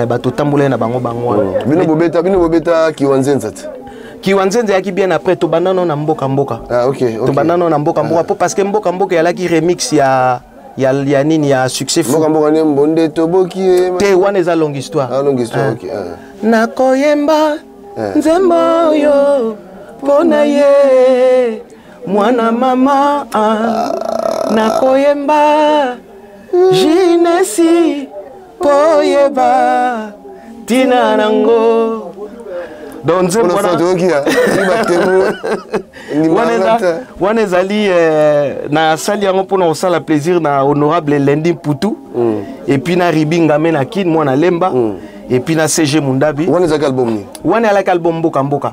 bato tambola na bango bango. Bino bobeta Kiwanzenza. Kiwanzenza yaki bien après to banano na mboka. Ah OK. To banano na mboka parce que mboka yala ki remix ya nini ya succès fou. Mboka ne mbonde toboki. Te wana eza longue histoire. Ah longue histoire OK. Na koyemba nzembo yo pona ye mwana mama na koyemba jinesi poyeba tina nango donze wana ezali na sali yango mpona kosala plaisir na honorable Lendi Mputu et puis na ribingame na kin mwana lemba et puis na CG Mundabi wana ezalaki album ni wana alaki album mboka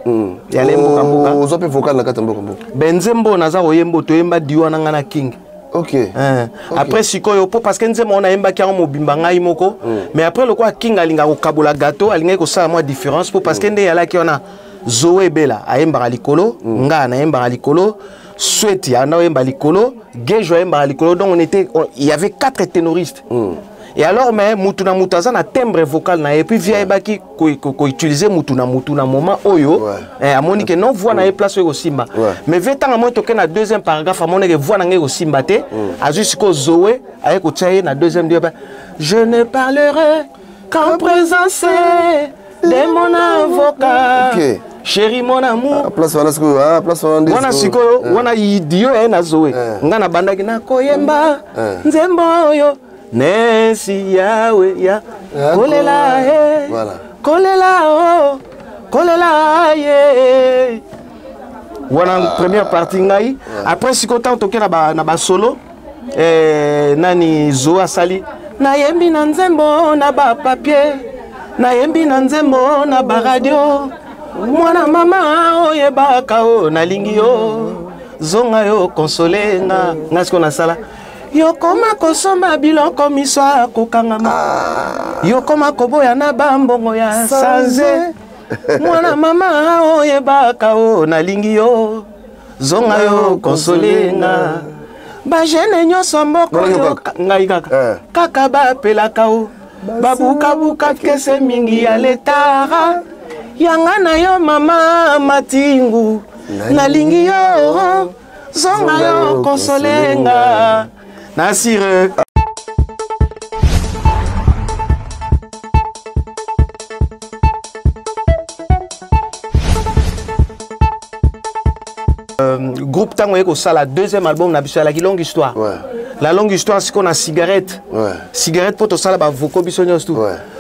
ya le mboka ozo pe vocal na kata mboka benzembo naza koyembo toyemba diwa na ngana king. OK. Après sikoyo po parce que nzema on a yemba ki mobimba ngai moko mais après le quoi king alinga ko kabola gâteau alinga ko ça moi différence po parce que nde yala ki ona Zoé Bella ayemba likolo nga na yemba likolo Sweet ya na yemba likolo Gejo yemba likolo donc il y avait 4 ténoristes. Et alors mais mutuna mutaza na timbre vocal na et puis via baki ko utiliser mutuna moment oyo amoni que non voix na e place au simba mais vetanga moi toke na deuxième paragraphe amoni que voix na ngai au simba te ajusi ko Zoé avec ko tsaye na deuxième dia je ne parlerai qu'en présence de mon avocat. OK. Chéri mon amour place wana sikoyo wana idio na Zoé ngana bandaki na koyemba nzembo yo Nesi yawe ya kolela kolela ye wana première partie ngai après si content toke na ba solo nani Zoa sali na yembi na nzembo na ba papier na yembi na nzembo na ba radio mwana mama oyebaka o na lingi yo zonga yo consoler nga siko na sala yokoma kosomba biloko miswa kokangama yokoma koboya na bambongo ya sanze mwana mama oyebaka o nalingi yo zonga yo konsolenga bajene nyonso mboko yo ngai kaka bapelaka o babukabuka kese mingi ya letara yanga na yo mama matingu nalingi yo zonga yo konsolenga Nasire. Groupe Tango Eko ça la deuxième album na biso la longue histoire. La longue histoire c'est qu'on a cigarette. Cigarette pour to sala ba voko biso nyos tout.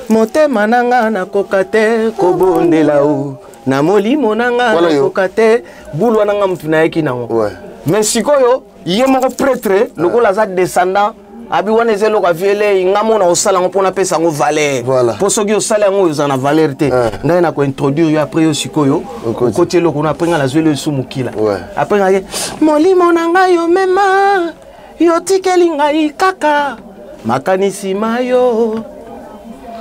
Motema nanga na kokate kobondela o. Na moli monanga na kokate bulwa nanga mtuna yeki nango. Mais sikoyo yemoko prêtre lokola za descendant abi wana ezelo ka viele ngamo na osala ngopona pesa ngo valeur pour soki osala ngo uzana valeur te ngai na ko introduire après yo sikoyo côté loko na prenga la zwele sumukila après ngai molimo na ngai yo mema yo tikeli ngai kaka makanisi mayo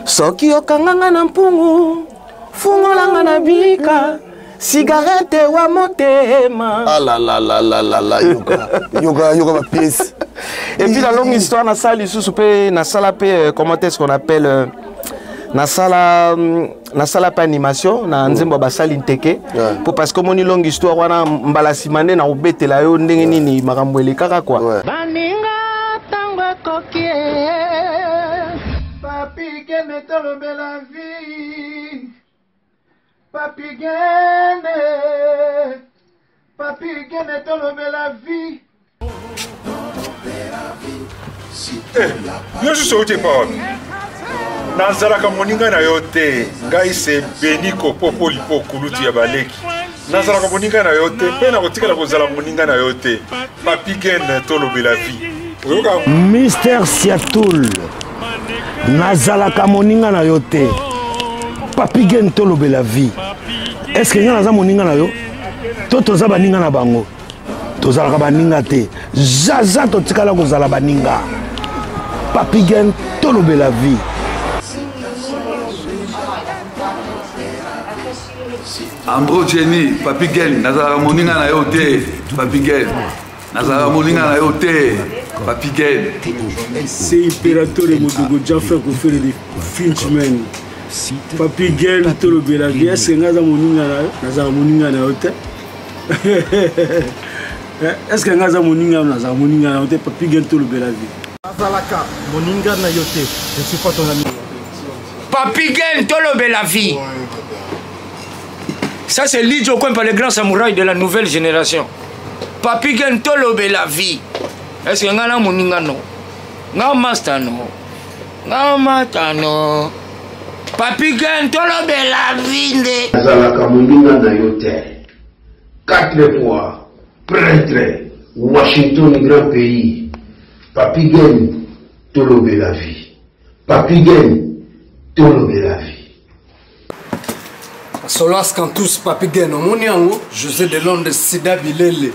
soki okanganga na mpungu fungolanga na bika cigarette wa motema. Ah là, yoga ma pièce. Et puis la longue histoire na salle sous na salle comment est-ce qu'on appelle na salle pa animation na nzembo ba salle inteke pour parce que moni longue histoire wana mbala simane na obetela yo ndenge nini makambo elekaka quoi. Baninga tango kokie papi ke metolo bela vie. Papi gene tolobe la vie. Yo juste ote pa nazalaka moninga na yo te ngai se beniko popo lipo kuluti ya baleki nazalaka moninga na yo te mpe na kotikala kozala moninga na yo te papi gene tolobe la vie. Mister Siatoul nazalaka moninga na yo te papi gen tolobe la vie. Est-ce que nous avons moninga na yo? Toto za baninga na bango. Tozalaka baninga te. Zaza to tikala ko zala baninga. Papi gen tolobe la vie. Ambro Jenny, papi gen nazalaka moninga na yo te. Papi gen nazalaka moninga na yo te. Papi gen. C'est impérateur de Modogo Jaffa pour faire des Finchman. Papi Gen tolo bela vie est-ce que ngaza moninga na yote est-ce que ngaza moninga na yote Papi Gen tolo bela vie Azalaka moninga na yote je suis pas ton ami Papi Gen tolo bela vie. Ça c'est Lidjo Kwempa, le grand samouraï de la nouvelle génération. Papi Gen tolo bela vie. Est-ce que ngana moninga no nga mastano Papi Gen tolo bela vinde Azalaka moninga na yote 4 fois prêtre Washington grand pays Papi Gen tolo bela vie Papi Gen tolo bela vie Solas Kantous Papi Gen omoniango José de Londres Sida Bilele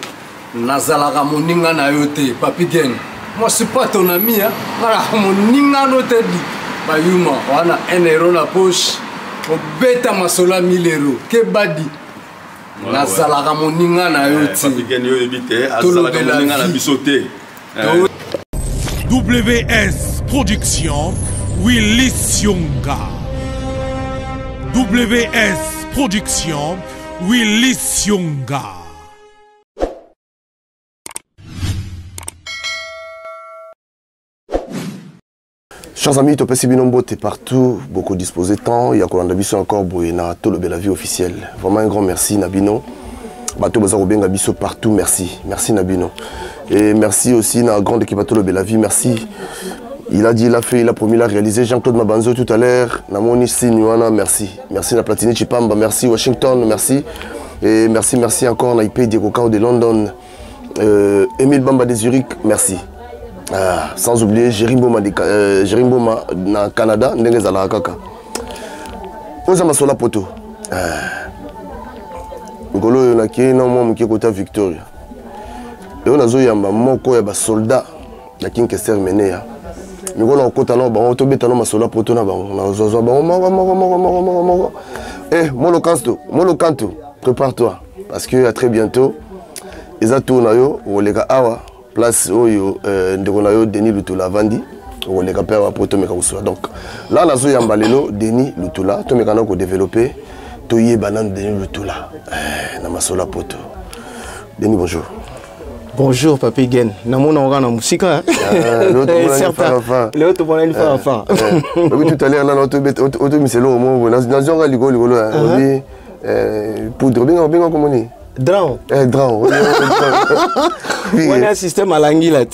Nazalaka moninga na yote Papi Gen. Moi c'est pas ton ami hein. Voilà moninga no te di. Bayuma wana 1 euro na poche. Obeta masola 1000 euros. Ke badi. Nazalaka moninga na yote. Papi Gen yo ebite azalaka moninga na bisote. WS Production Willis Yonga. WS Production Willis Yonga. Chers amis, Topesi Binombo, t'es partout, beaucoup disposé de temps. Il y a Kolanda Bisso encore, Boyena, Tolo Bela Vie officielle. Vraiment un grand merci, Nabino. Bato Bazaro Benga Bisso partout, merci. Merci, Nabino. Et merci aussi, na grande équipe Tolo Bela Vie, merci. Il a dit, il a fait, il a promis, il a réalisé. Jean-Claude Mabanzo tout à l'heure. Namoni Sinuana, merci. Merci, la Platini Chipamba, merci. Washington, merci. Et merci encore, Naipé Diego Kao de London. Émile Bamba de Zurich, merci. Ah, sans oublier Jerimboma na Canada, ndenge zala kaka. Oza masola poto. Ngolo yo na ki na mo mki kota Victoria. Yo na zo yamba moko ya ba soldat na Kinkeser Menea. Ngolo kota na ba to beta na masola poto na ba na zo ba moko. Molo Kanto, prépare-toi parce que à très bientôt. Ezato na yo olega awa. Place oyo ndekonayo Denis Lutula vandi ou les capeurs poto meka uswa. Donc là nazo yambalelo Denis Lutula to meka na ko développer to yebanan Denis Lutula na masola poto. Denis bonjour. Bonjour Papi Gen. Namona on na musika. L'autre bon il fait enfin. Oui tout à l'heure là auto miselo au moins nazo nga ligolo oui poudre bien comment ni Drown. Drown. On a un système à l'anguille, ouais.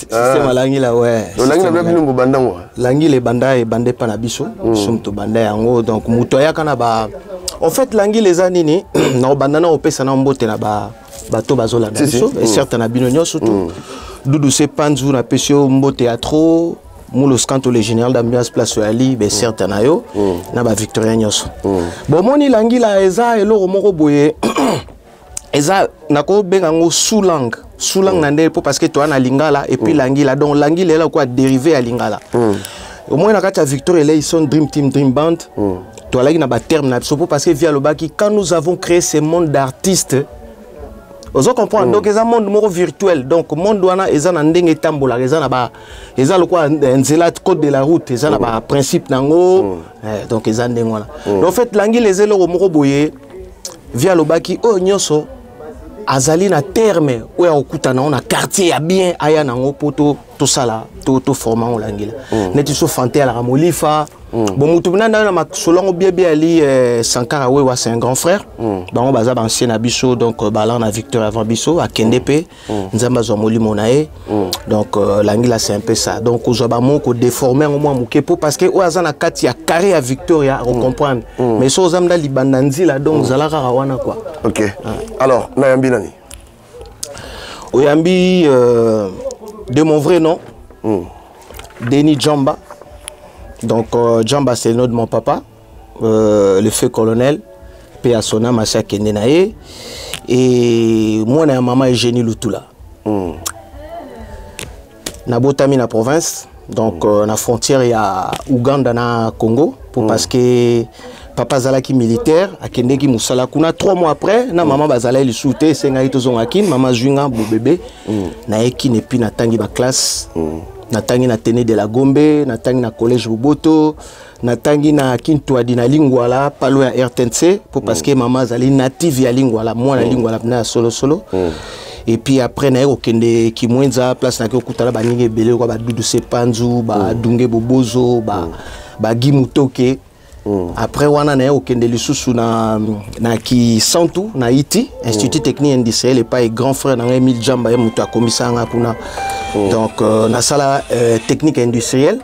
L'anguille est banda et bandé panabiso. Somme to bandé en donc mutoya kanaba. En fait l'anguille les anini, na bandana au pesa na mbote na ba bato bazola biso et certains abinonyo surtout. Doudou se panzu na pesio mbote à trop. Moulo scanto le général d'ambiance place ali be certains na yo na ba Victorien nyos. Bon moni l'anguille la eza et loro moko boye. Eza nako bengango sous-langue nande parce que toi na lingala et puis l'anguilla donc l'anguilla là quoi dérivé à lingala au moins na kata Victor là ils sont dream team dream band toi là il na ba terme na parce que via le baki quand nous avons créé ce monde d'artistes vous comprenez donc eza monde moko virtuel donc monde wana eza na ndenge tambola eza na ba eza le quoi nzela code de la route eza na ba principe nango donc eza ndenge wana en fait l'anguilla les elo moko boye via le baki oh nyoso azali na terme ou ya okutana on a quartier ya bien aya nango poto to sala to format on l'angila neti so fante à la ramolifa bon mutubina na masolongo bien ali Sankara wewa c'est un grand frère bango baza ba ancien abiso donc bala na Victor avant biso à Kendepe nzamba zo molimo nae donc l'angila c'est un peu ça donc ozoba moko déformer au moins mukepo parce que oaza na kati ya carré à Victoria on comprendre mais so ozamda libandanzi là donc zalaka rawana quoi. OK. Alors nayambi nani oyambi de mon vrai nom Denis Djamba. Donc Djamba c'est le nom de mon papa, le feu colonel, paix à son âme, à chaque Kenenae. Et moi, ma maman est Génie Lutula. Nabotami na province, donc la frontière il y a Ouganda na Congo, parce que papa zalaki militaire, a Kendeki Moussala kuna 3 mois après, na maman bazala li souté, c'est ngai tozongakin, maman juinga bo bébé, na eki nepi na tangi ba classe. natangi na Tene de la Gombe, natangi na collège Boboto, natangi na Kintwadi na Lingwala, palo ya RTNC, parce que maman zali native ya Lingwala, moi na Lingwala na solo. Et puis après na yo kende Kimwenza place na ko kutala baninge belé ko ba Dudu Sepanzu, ba Dunge Bobozo, ba Gimutoke. Après wana na yo kende lisusu na ki Santu na Iti, Institut Technique Industriel et pas grand frère na Emile Jamba ya muto akomisanga kuna. Donc na sala technique industrielle.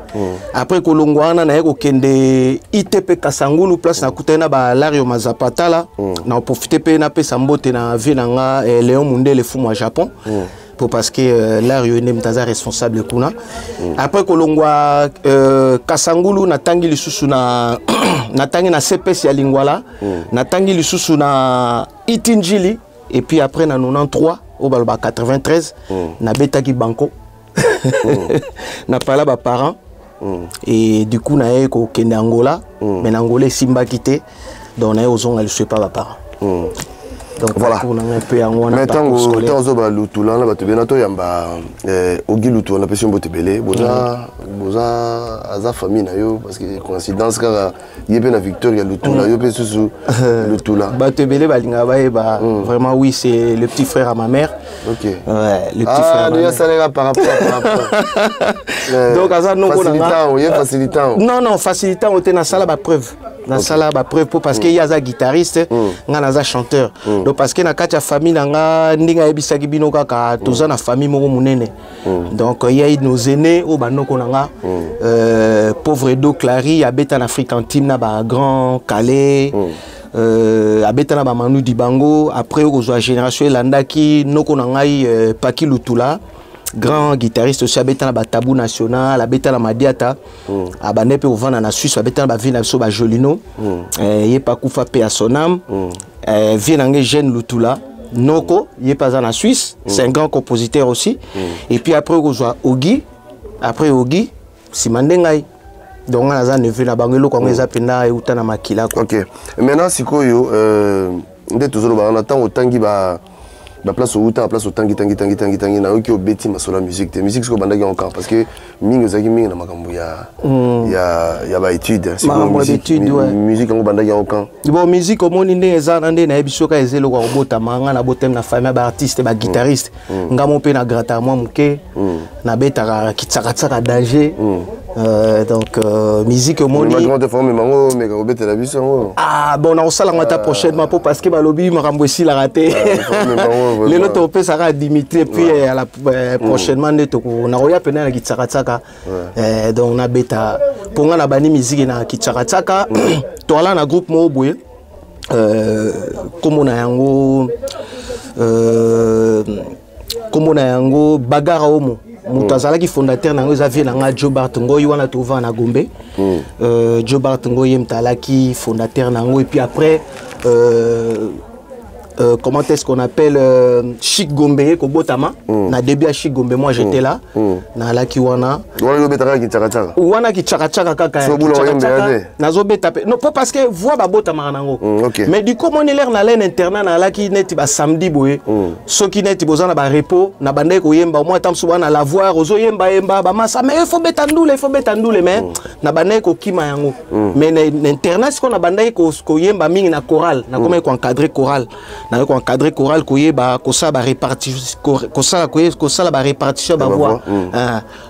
Après kolongwana na yo kende ITP Kasangulu place na kutena ba Lario Mazapata là, na profiter pe na pe sambote na vinanga Léon Mundele fumu au Japon. Parce que Lario est mtaza responsable kuna. Après kolongwa Kasangulu natangi lisusu na natangi na CPS ya Lingwala, natangi lisusu na Itinjili et puis après na 93 au balba 93 na betaki banco. Na pala ba parents et du coup na eko kende Angola, mais na Angola simba quitté donc na ozonga le pas ba parents. Donc voilà. Maintenant, on va lutu là, on va te yamba ogi lutu on a pesé mbote belé, boza aza famille na yo parce que coïncidence car yebe na Victoria lutu là, yo pe susu lutu là. Ba te belé balinga ba vraiment oui, c'est le petit frère à ma mère. OK. Ouais, le petit frère. Ah, déjà ça les par rapport. Donc aza non facilitant. Non, facilitant on te na sala ba preuve. Na sala ba preuve parce que y a za guitariste, nga na za chanteur. Donc parce que na katia famille nga ndinga ebisaki bino kaka toza na famille moko munene. Donc il y a nos aînés au banoko nga pauvre Edo Clary abeta na Africantine na ba grand Calais. Abeta na ba Manu Dibango après aux génération elandaki noko ngai Paki Lutula. Grand guitariste aussi abeta na ba Tabou National, abeta na Madiata, abanepe ovana na Suisse, abeta na ba vina so ba Jolino, ye pa kufa pe à son âme, vient ngé jeune Lutula, Noko, ye pas en Suisse, c'est un grand compositeur aussi. Et puis après Ogi, après Ogi, Simandengai. Donc on a nevé na bangelo quand les apena et utana makila. OK. Maintenant sikoyo ndé toujours ba on attend autant qui ba la place au temps, la place au tangi na oki o beti masola musique te musique ce que bandaki encore parce que mingi zaki mingi na makambo ya ba étude c'est musique ngo bandaki encore bon musique au monde ndé eza ndé na ebisoka ezelo kwa bota manga na botem na famille ba artiste ba guitariste ngamo pe na grata moi muke na beta kitsaka danger donc musique au monde ah bon on sala ngata prochainement parce que ba lobby makambo si la raté les autres on peut ça Dimitri puis à la prochainement on a roya pena na kitsaka donc on a beta pour nga na bani musique na kitsaka to ala na groupe mo boye comme on a yango bagara omo Moutazala qui fondateur nango Xavier nanga Joe Bartongo wana trouva na Gombe Joe Bartongo yemtala qui fondateur nango et puis après comment est-ce qu'on appelle Chic Gombe Kobotama na début à Chic Gombe moi j'étais là na la ki wana wana ki chaka kaka nazo beta non pas parce que voix ba botama nango mais du coup mon élève na l'aine internat na la ki net ba samedi boye so ki net bozana ba repos na bande ko yemba moi tam souvent na la voir ozo yemba ba massa mais il faut betandule mais na bande ko kima yango mais l'internat ce qu'on a bande ko yemba mingi na chorale na comment ko encadrer chorale na ko encadrer chorale ko yeba ko ça ba répartition ko ça ba répartition ba voix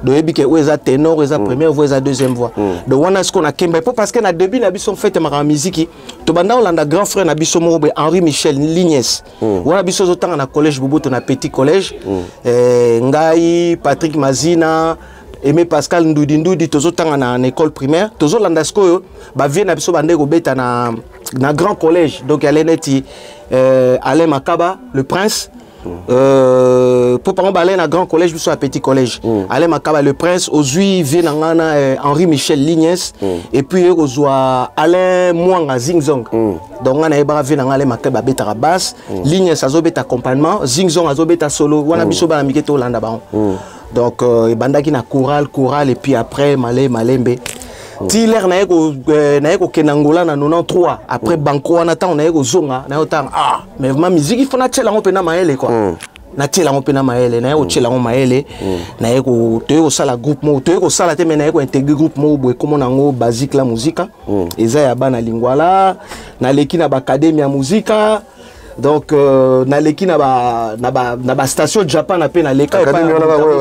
do yebi ke oza ténor oza première voix oza deuxième voix donc wana ce qu'on a kemba parce que na début na biso fait ma musique to banda olanda grand frère na biso mo Henri Michel Lignes wana biso zotanga na collège Boboto na petit collège ngai Patrick Mazina Aimé Pascal Ndudi tozotanga na école primaire tozolanda skoyo ba vie na biso bande ko beta na grand collège donc elle neti Alain Makaba le prince pour par exemple aller na grand collège biso à petit collège Alain Makaba le prince ozui vie na ngana Henri Michel Lignes et puis ozwa Alain Mwanga Zingzong donc ngana eba vie na ngale Makaba beta basse Lignes azobeta accompagnement Zingzong azobeta solo wana biso ba na miketo landa ba donc bandaki na chorale et puis après malembe Tiller na eko kenangola na 93 après banco on attend na eko zonga na otang mais ma musique il faut na tchela ngo pena maele quoi na tiela ngo pena maele na yo tiela ngo maele na yeko toyo sala groupe mo toyo sala te mena yeko intégrer groupe mo boye comme nango basique la musique eza ya bana lingwala na leki na ba académie ya musique donc na leki na ba station Japan na pe na leka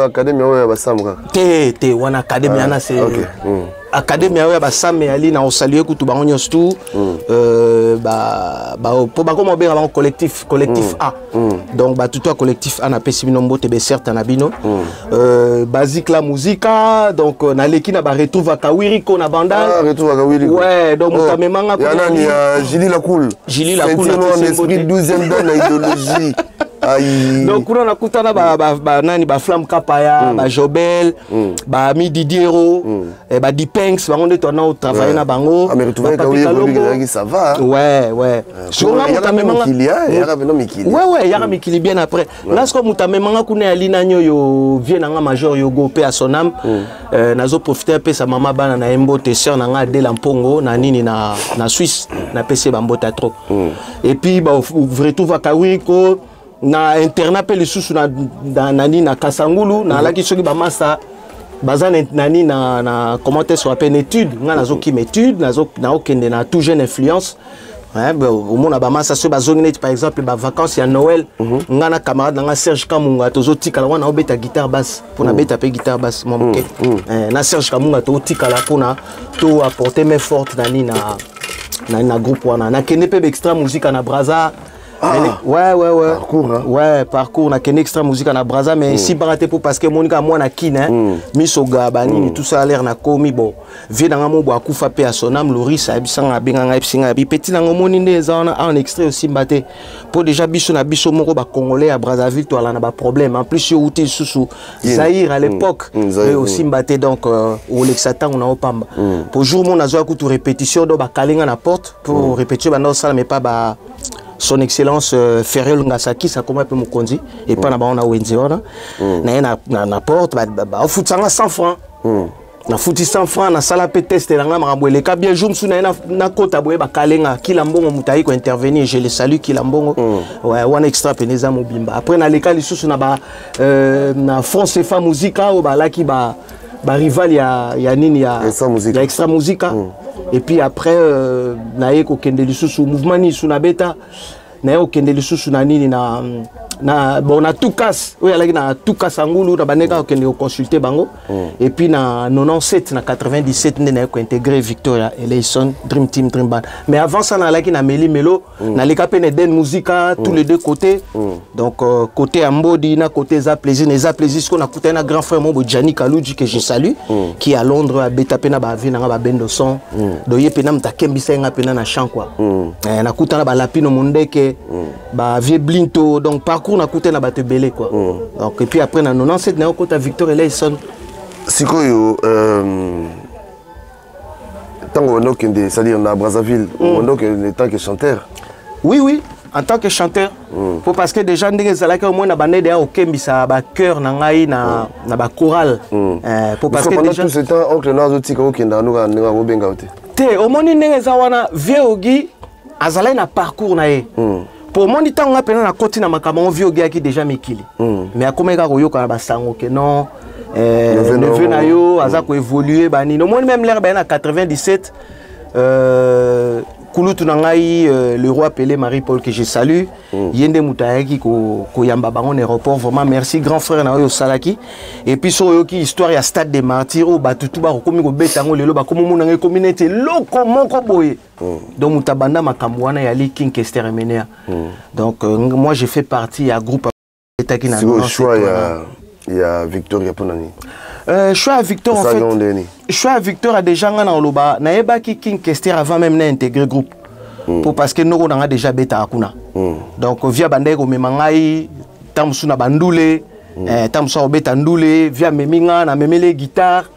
académie ya basamka te wana académie na c'est académie ya basame ali na saluer kutu bango nyostou po ba comme bien avant collectif A donc ba tout collectif A na pesi bino mbote be certes na bino basique la musique donc na leki na ba retrouve Kawiri ko na banda retrouve Kawiri ouais donc mutamemanga ko ya Jili la cool esprit 12e dans la idéologie donc kuna nakutana ba nani ba Flamme Kapaya ba Jobel ba Mididiero ba Dipengs bango nde tona au travailler na bango ça va ouais sur nga mutamemanga ouais yaka mikili bien après lorsque mutamemanga kuna alina nyoyo vie na nga major yogo pe a sonam nazo profiter pe sa mama bana na embote sœur na nga de la mpongo na nini na Suisse na PC bambota trop et puis ba retrouve Kawiri ko na internat pe lisusu na nani na Kasangulu na laki soki ba masa baza nani na comment est-ce qu'on appelle étude nga nazo ki étude nazo na okende na tout jeune influence au monde ba masa so bazongine par exemple ba vacances ya Noël nga na camarade nga Serge Kamunga tozo tikala wana obeta guitare basse pour na beta pe guitare basse momoke na Serge Kamunga to tikala pour na to apporter main forte nani na groupe wana na kende pe extra musique na Braza. Ouais parcours hein? Ouais parcours na ken extra musique na Braza mais si baraté pour parce que monika moi na kine misoga banini tout ça a l'air na komi bon vie na mo bo akufa pe a sonam Loris abisanga benganga epsinga bi petit na ngomoni ndeza en extrait aussi mbaté pour déjà biso na biso moko ba congolais à Brazzaville to ala na ba problème en plus yo outil sous Zaïre à l'époque mais aussi mbaté donc au Lexatan on a opamba pour jour mon azo akutu répétition do ba kalinga na porte pour répéter ba no sala mais pas ba son excellence Ferrel Ngasaki ça comment peut me conduire et pas na ba on a wenziona na porte ba fout 100 francs na fouti 100 francs na sala pe test na nga marabwele ka bien jour msuna na kota boye ba kalenga kila mbongo mutai ko intervenir je le salue kila mbongo ouais one extra peneza mobimba après na leka lisusu na ba na France fa musica o ba laki ba rival ya nini ya extra musica et puis après na yeko kende lisusu mouvement ni suna beta na yeko kende lisusu na nini na bon na tout casse oui alaki na tout casse angulu na baneka kende consulter bango et puis na 97 na 97 na yeko intégrer Victoria Eleison Dream Team Dream Band mais avant ça na alaki na Meli Melo na leka pe den musica tous les deux côtés donc côté Ambodi na côté za plaisir ce qu'on a coûté un grand frère mon Gianni Kalouji que je salue qui est à Londres à beta pe na ba vie na ba bendo son do ye pe na mtakembisa nga pe na chant quoi na coûté na ba lapino mondeke ba vie blinto donc parcours na coûté na bato belé quoi donc et puis après na 97 na côté Victor Eleison sikoyo tango ndokende c'est-à-dire na Brazzaville ndokende tant que chanteur oui en tant que chanteur pour parce que déjà ndenge zalaki au moins na bande de okembisa ba cœur na ngai na ba chorale pour parce que déjà tout ce temps oncle nazo tika okenda nuka nga obenga te au moni ndenge za wana vieogi azalai na parcours na ye pour mon temps on a peine na koti na makambo vieogi qui déjà mikili mais akomeka koyoka na basango que non neveu na yo aza ko évoluer bani no moni même l'air na 97 Kulutu nangai le roi Pelé Marie-Paul que je salue yende mutayaki ko yamba bango aéroport vraiment merci grand frère na yo salaki et puis so yoki histoire ya stade des martyrs o batutu ba komi ko betango lelo ba komo munanga communauté loko moko boye donc mutabanda makambo wana ya King Kester Menea donc moi j'ai fait partie à groupe etaki na choix ya Victoria Ponani choix à Victor en fait. Choix à Victor a déjà ngana oloba na yebaki King Kester avant même na intégrer groupe. Pour parce que nous on a déjà beta akuna. Donc via bandeko memangai tamsu na bandule tamsu obeta ndule via meminga na memele guitare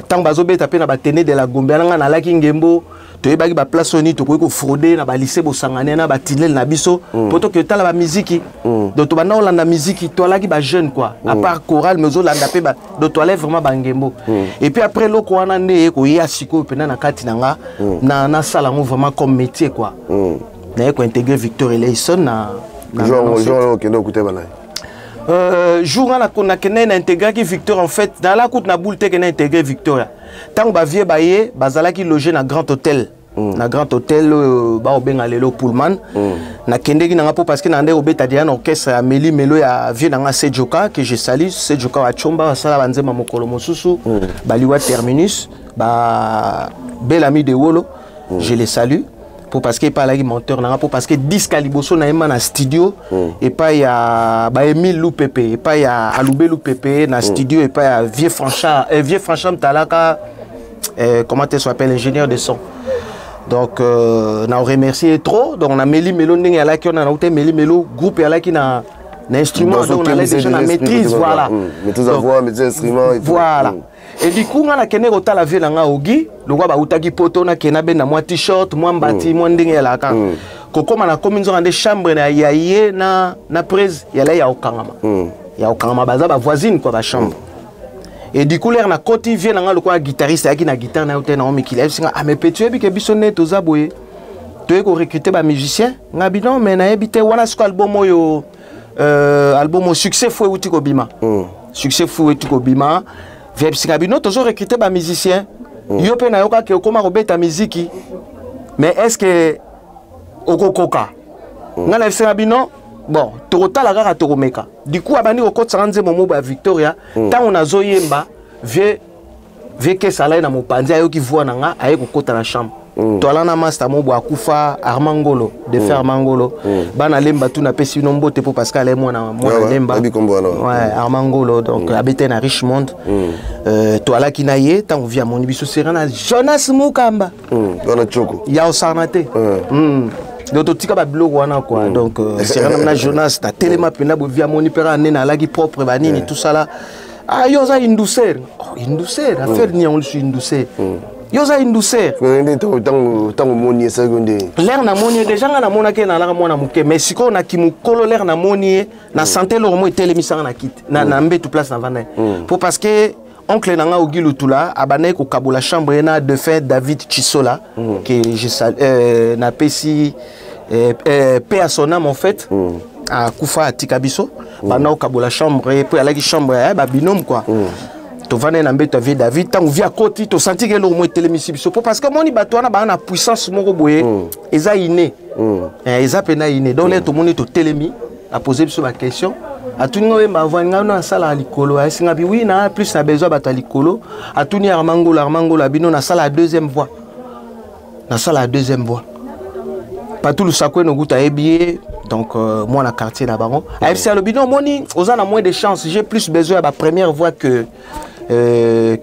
tambazo beta pe na batene de la Gombe na laki ngembo to yebaki ba place oni to ko frauder na ba lycée bo sangane na ba tinel na biso poto que tala ba musique donc to bana olanda musique to laki ba jeune quoi à part chorale mais olanda pe ba do to vraiment ba ngembo et puis après loko wana ne ko ya siko pe na kati nanga na sala mo vraiment comme métier quoi na ko intégrer Victor Eleison na genre que no kuté bana jour on a intégré Victor en fait dans la coute na boule te intégré Victoria tant ba vie baye bazala qui loger na grand hôtel na grand hôtel ba obenga lelo Pullman na kende ki na po parce que na ndé obeta dia na orchestre ya Meli Melo ya vie na Sejoka que je salue Sejoka wa chomba sala banzema mokolo mosusu baliwa terminus ba bel ami de Wolo je les salue pour parce qu'il parle avec monteur na pour parce que disque aliboso na ema na studio et pas il y a ba Emile Loupepe et pas il y a Aloubé Loupepe na studio et pas il y a vieux Francham Talaka comment tu s'appelle ingénieur de son donc on a remercié trop donc on a Meli Melo ndenge ala ki on a outé Meli Melo groupe ala ki na instrument donc on a déjà la maîtrise voilà maîtrise à voix maîtrise instrument et voilà et du coup on a kene rota la vie nga ogi le roi ba utaki poto na kena ben na moi t-shirt moi mbati moi ndenge la ka kokoma na komi nzo ande chambre na yaye na prise yala ya okangama baza ba voisine quoi ba chambre et du coup l'air na koti vient nga le quoi guitariste aki na guitare na uté na omi kile singa a me petu bi ke bisonne to zaboye to ko recruter ba musicien nga bidon mais na ebité wana sko album oyo album succès fou uti ko bima succès fou uti ko bima via Psikabino, toujours recruté par musicien. Yo pe na yoka ke okoma robeta muziki. Mais est-ce que okokoka? Nga na Psikabino, bon, torota la gara toromeka. Du coup abani okot sanze momo ba Victoria, tant on a zoyemba, vie ke sala na mopanzi ayo ki voa nanga aye kokota na chambre. Toalana master mobo akufa Armangolo de faire Armangolo bana lemba tu na pesi nombo te pour Pascal et moi na lemba ouais Armangolo donc habité na Richmond toala kinaye tant on vient mon biso serana Jonas Mukamba on a choko ya osanate donc tika ba blog wana quoi donc serana na Jonas ta telema pena bo via mon pera na lagi propre banini tout ça là ah yo za une douceur affaire ni on suis une douceur yoza une douceur tant monier ça gonde l'air na monier déjà na mona ke na la mona muke mais siko na kimukolo l'air na monier na santé lo mo etelemisa na kit na mbetu place na vana pour parce que oncle nanga ogilu tula abane ko kabola chambre na de fait David Chisola que je na pesi paix à son âme en fait à Koufa Tikabiso bana ko kabola chambre et puis alaki chambre ba binôme quoi to vane na mbeto vie David tant via côté to senti que le mo télémisi biso parce que moni bato na ba na puissance moko boye eza iné eza pena iné donc les to moni to télémi a poser biso ba question atuni ngowe ba vanga na sala likolo a singa bi oui na plus na besoin bato likolo atuni Armangolo abino na sala deuxième voix pas tout le sacou no guta ebié donc moi na quartier na baron AFC Alobino moni ozana moins de chance j'ai plus besoin ba première voix que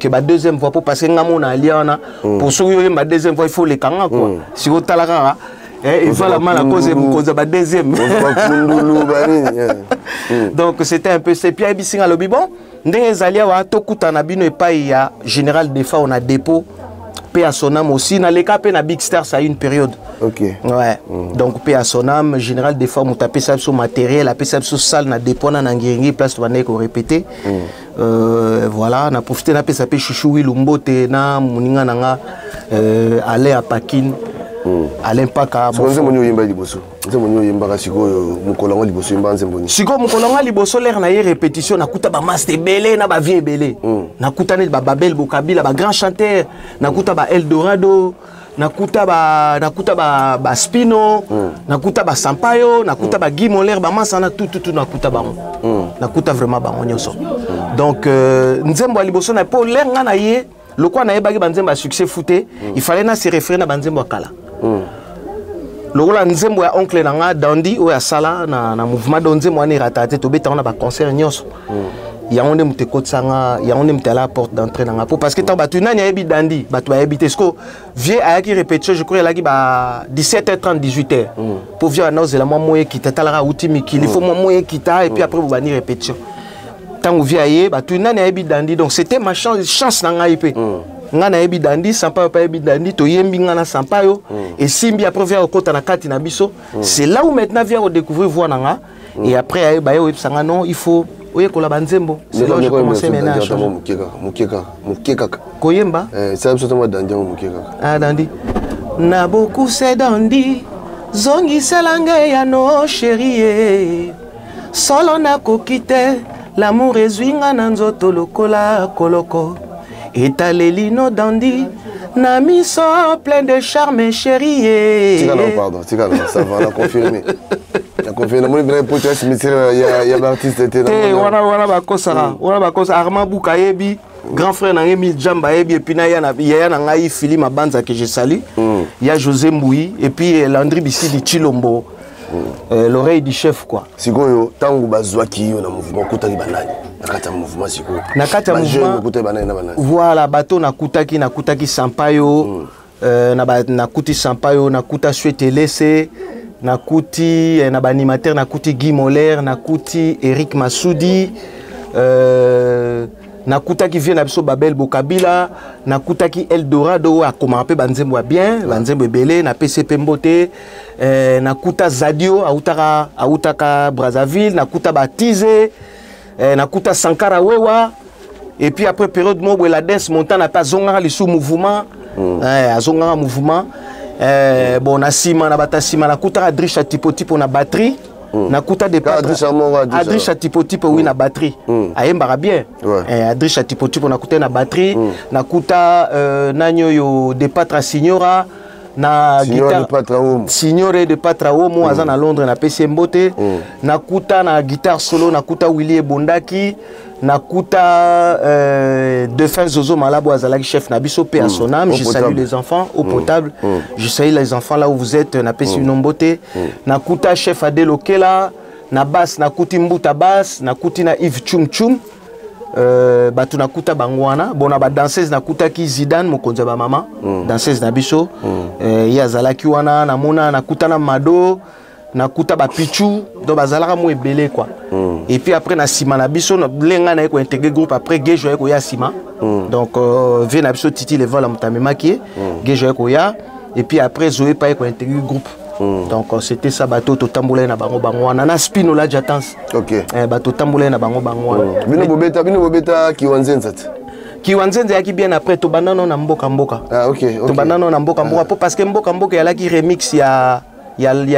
ma deuxième voix pour passer ngamo na aliana pour souiller ma deuxième voix il faut les kanga quoi si au talaka il va la mal à cause ba deuxième donc c'était un peu c'est Pierre Bisinga lobi bon ndenge zalia wa tokuta na bino epai ya général Defa on a dépôt paix à son âme aussi na les capé na Big Star ça a une période ouais donc paix à son âme général Defa on tapé ça sur matériel appelé ça sur salle na dépôt na ngiringi place to ko répéter voilà on a profité na pesa pe chouchou Lumbote na muninga nanga aller à Pakin Alain Paka bonze monyo yemba liboso nze monyo yemba ka siko mukolongo liboso yemba nze mboni siko mukolongo liboso l'air na répétition na kuta ba master belé na ba vie belé na kuta ne ba Babel Bokabila ba grand chanteur na kuta ba Eldorado na kuta ba Spino na kuta ba Sampaio na kuta ba Guy Moller ba masana tout na kuta ba na kuta vraiment ba onyoso donc nzembo liboso na po l'air nga na ye le quoi na yebaki banzembo a succès fouté il fallait na se référer na banzembo kala lokola nzembo ya oncle nanga Dandi o ya sala na mouvement donzembo ane ratate to beta on a ba concert nyonso ya onde mute kotsanga ya onde mute à la porte d'entrée nanga pour parce que tant batu nani yebi Dandi batu ba yebi tesko vie ayaki répétition je crois la ki ba 17h30 18h pour via na ozela moi moye kita talara utimi il faut moi moye kita et puis après vous bani répétition tant vie aye batu nani yebi Dandi donc c'était ma chance nanga ipe ngana yebi Dandi Sampaio pa yebi Dandi to yembi ngana Sampaio et simbi après vient au kota na kati na biso c'est là où maintenant vient redécouvrir voix nanga et après aye ba yo sanga non il faut oye kola banzembo c'est là où je commençais maintenant à changer mukeka koyemba ça me sautement Dandi mukeka ah Dandi na beaucoup c'est Dandi zongi selanga ya no chérie solo nakoki te l'amour ezwinga na nzoto lokola koloko etaleli no dandi na miso plein de charme chérie. Tika non, pardon, tika non, ça va, on a confirmé. On a confirmé, on a bien pour toi, il y a l'artiste était là. Wana bakosara, wana bakosa Armand Bouka yebi, grand frère na Emile Jamba yebi, et puis na ya na ngai Philippe Mabanza que je salue. Il y a José Mbouyi et puis Landry Bissidi Chilombo. L'oreille du chef quoi. Sikoyo tangu bazwaki yo na mouvement kutaki banani. Nakata mouvement sikoyo. Nakata mouvement kutaki banani na banani. Voilà bateau nakutaki Sampayo, nakuti Sampayo, nakuta Souete Lese, nakuti na animateur nakuti Guy Moller, nakuti Eric Massoudi, nakutaki vient na biso Babel Bokabila, nakutaki Eldorado a commencé banzembo bien, banzembo belé na PCP Mbote, nakuta Zadio autaka Brazzaville, nakuta Batize, nakuta Sankara Wewa, et puis après période où la dance montana pas zonga les sous mouvement, zonga mouvement, bon na sima na batasima nakuta Adrisha tipo na batterie. Nakuta de Adrisha tipo oui na batterie ayembara bien Adrisha tipo nakuta na batterie nakuta nanyo yo de Patra Signora na guitare Signore de Patra Omo aza na Londres na PC Mbote nakuta na guitare solo nakuta Willy Bondaki nakuta Defense Zozo Malabo azalaki chef na biso pe à son âme. Je salue les enfants au potable. Je salue les enfants là où vous êtes na PC Nombote. Nakuta chef Adel Okela na basse nakuti Mbuta basse nakuti na Yves Chum Chum. Batu nakuta bangwana bona ba danseuse nakuta ki Zidane mokonzi ba mama danseuse na biso ya zalaki wana namona nakuta na Mado nakuta ba Pichu do bazalaka mo ebele quoi et puis après na sima na biso na lenga na ko intégrer groupe après Gejo ko ya sima donc vient na biso Titi le vol mutamemaki Gejo ko ya et puis après Zoé pa ko intégrer groupe. Donc c'était ça bateau to tamboulé na bango wana na spino la jatance. OK. Bateau tamboulé na bango wana. Bino bobeta Kiwanzenze yaki bien après to banano na mboka. Ah OK. To banano na mboka parce que mboka yalaki remix ya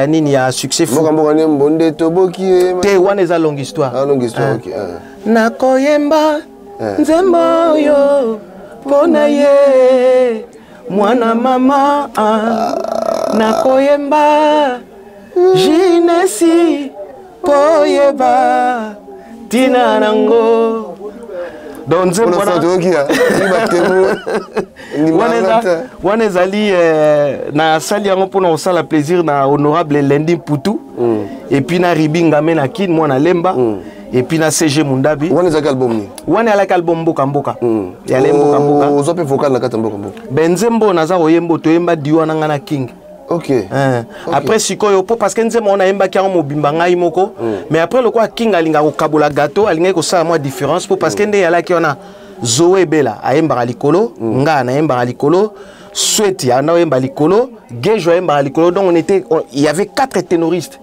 nini ya succès fou. Mboka ne mbonde to boki. Te wana eza longue histoire. Ah longue histoire OK. Na koyemba nzembo yo pona ye mwana mama nakoyemba jinesi poyeba tina nango donze wana ezali na sali yango mpona kosala plaisir na honorable Lendi Mputu et puis na ribingame na kin mwana lemba et puis na CG Mundabi wana ezalaki album ni wana alaki album mboka ya le mboka ozo pe vocal na kata mboka benzembo naza koyembo toyemba diwa na ngana king. OK. Après sikoyo po parce que nzembo on a yemba ki mobimba ngai moko mais après le quoi king alinga ko kabola gâteau alinga ko sa moi différence po parce que nde yala ki ona Zoé Bela ayemba likolo nga na yemba likolo Souete ya na yemba likolo Gejo yemba likolo donc il y avait 4 ténoristes.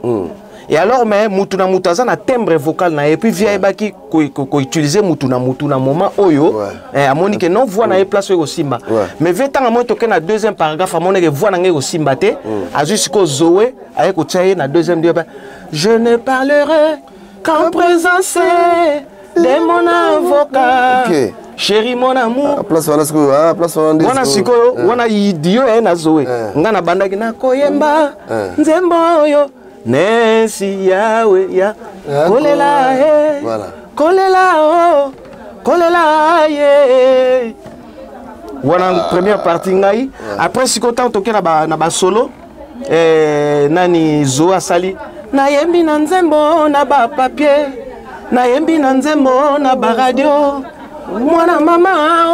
Et alors, mais Mutuna Mutaza na timbre vocal na et puis via baki ko utiliser Mutuna moment oyo à monique non voix na place au simba mais vetant à moi toquer na deuxième paragraphe à monique voix na au simba te a jusqu'au Zoé avec au tchaye na deuxième dieu je ne parlerai qu'en présence de mon avocat. Chéri mon amour place wana wana sikoyo wana idio na Zoé ngana bandaki na koyemba nzembo yo Nesi yawe ya kolela kolela ye wana première partie ngai après sikota toke na ba solo nani Zoa sali na yembi na nzembo na ba papier na yembi na nzembo na ba radio mwana mama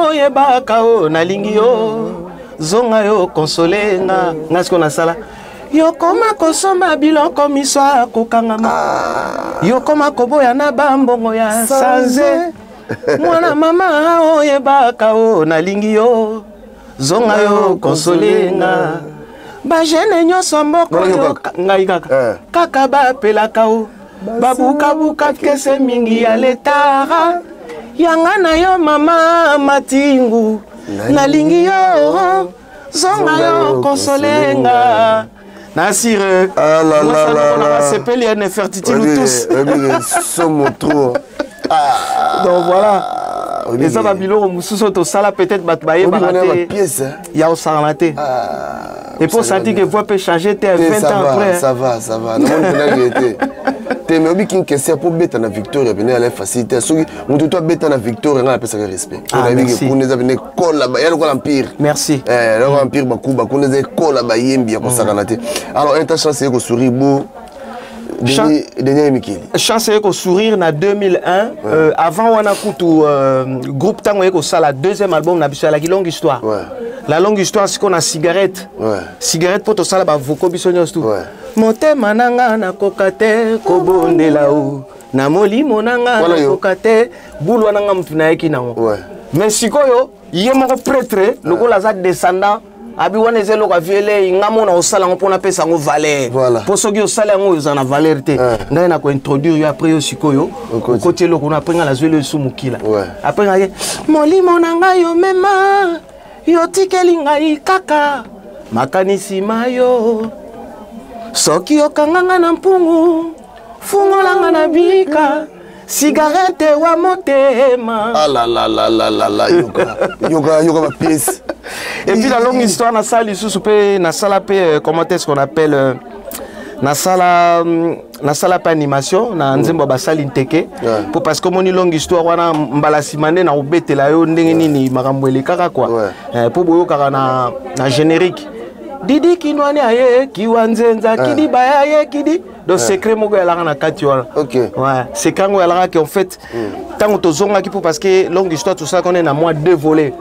oyebaka o nalingi yo zonga yo konsolenga ngasiko na sala yokoma kosomba biloko miswa kokangama yokoma koboya na bambongo ya sanze mwana mama oyebaka o nalingi yo zonga yo konsolenga bajene nyonso mboko yo ngai kaka bapelaka o babukabuka kese mingi ya letara yanga na yo mama matingu nalingi yo zonga yo konsolenga Nasir, ah là là là là, c'est pas les Nefertiti nous tous. Donc voilà. Et ça va bilo mususo to sala peut-être batbaye baraté. Il y a au sarnaté. Et pour sentir que voix peut changer t'es 20 ans après. Ça va. Non on été. T'es mais obi kin question pour beta na victoire venir aller faciliter. Soki mutu to beta na victoire nga pesa respect. On a vu que pour nous venir colla ba yalo l'empire. Merci. L'empire bakuba qu'on les colla ba yembi ko sarnaté. Alors intention c'est ko sourire beau. Chance de sourire en 2001. Avant, on a écouté groupe Tango Eko ça la deuxième album, on a vu la longue histoire. La longue histoire, c'est qu'on a cigarette. Cigarette pour tout ça, bah voko bisognos tout. Monte mananga na kokate kobonde lao. Na moli monanga na kokate boulou nanga mtuna eki nango. Mais sikoyo, yemo prêtre, le go la descendant. Abi wana zelo ka viele ngamo na osala ngopona pesa ngo valeur pour soki osala ngo uzana valeur te ngai na ko introduire yo après yo sikoyo côté loko na après la zelo sumukila après ngai molimo na ngai yo mema yo tikeli ngai kaka makanisi mayo soki yo kanganga na mpungu fungolanga na bika cigarette wa motema. Ah là là là là là là yoga ma pièce. Et puis la longue histoire na salle sous na salle comment est-ce qu'on appelle na salle pas animation na nzembo ba salle inteke pour parce que mon longue histoire wana mbala simane na obetela yo ndenge nini makambo elekaka quoi pour boyo kaka na générique Didi kinwani aye kiwanzenza kidi baye kidi donc secret moko ya la na kati wala. OK. Ouais, c'est quand on a en fait tant to zonga ki pour parce que longue histoire tout ça qu'on est na moins deux volets.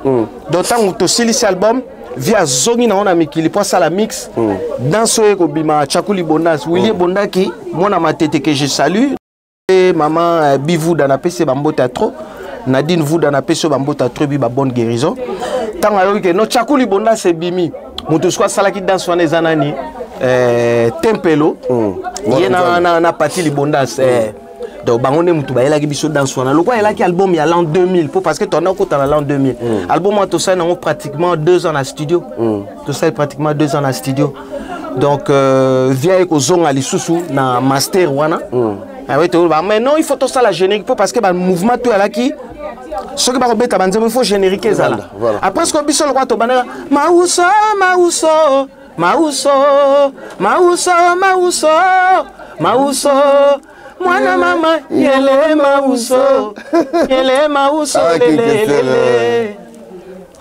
Donc tant to silisi album via zongi na on a mikili pour ça la mix dans ce ko bima Chakuli Bondas Willy Bondaki mona matete que je salue et maman Bivou dans la PC bambota trop Nadine vous dans la PC bambota trop bi ba bonne guérison. Tant alors que no Chakuli Bondas c'est bimi mutu soit salaki dans son ezanani tempelo yena na parti libondas donc bangone mutu ba elaki biso dans son le quoi elaki album ya l'an 2000 pour parce que ton ko dans l'an 2000 album moi tout ça na pratiquement 2 ans en studio tout ça pratiquement 2 ans en studio donc via ko zonga lisusu na master wana mais non il faut tout ça la générique parce que ba mouvement tout elaki ce qui va remettre à il faut générique ça là. Après ce qu'on dit sur le roi Tobana, Mauso, Mauso, Mauso, Mauso, Mauso, Mauso, moi na maman, yele Mauso, yele Mauso, lele.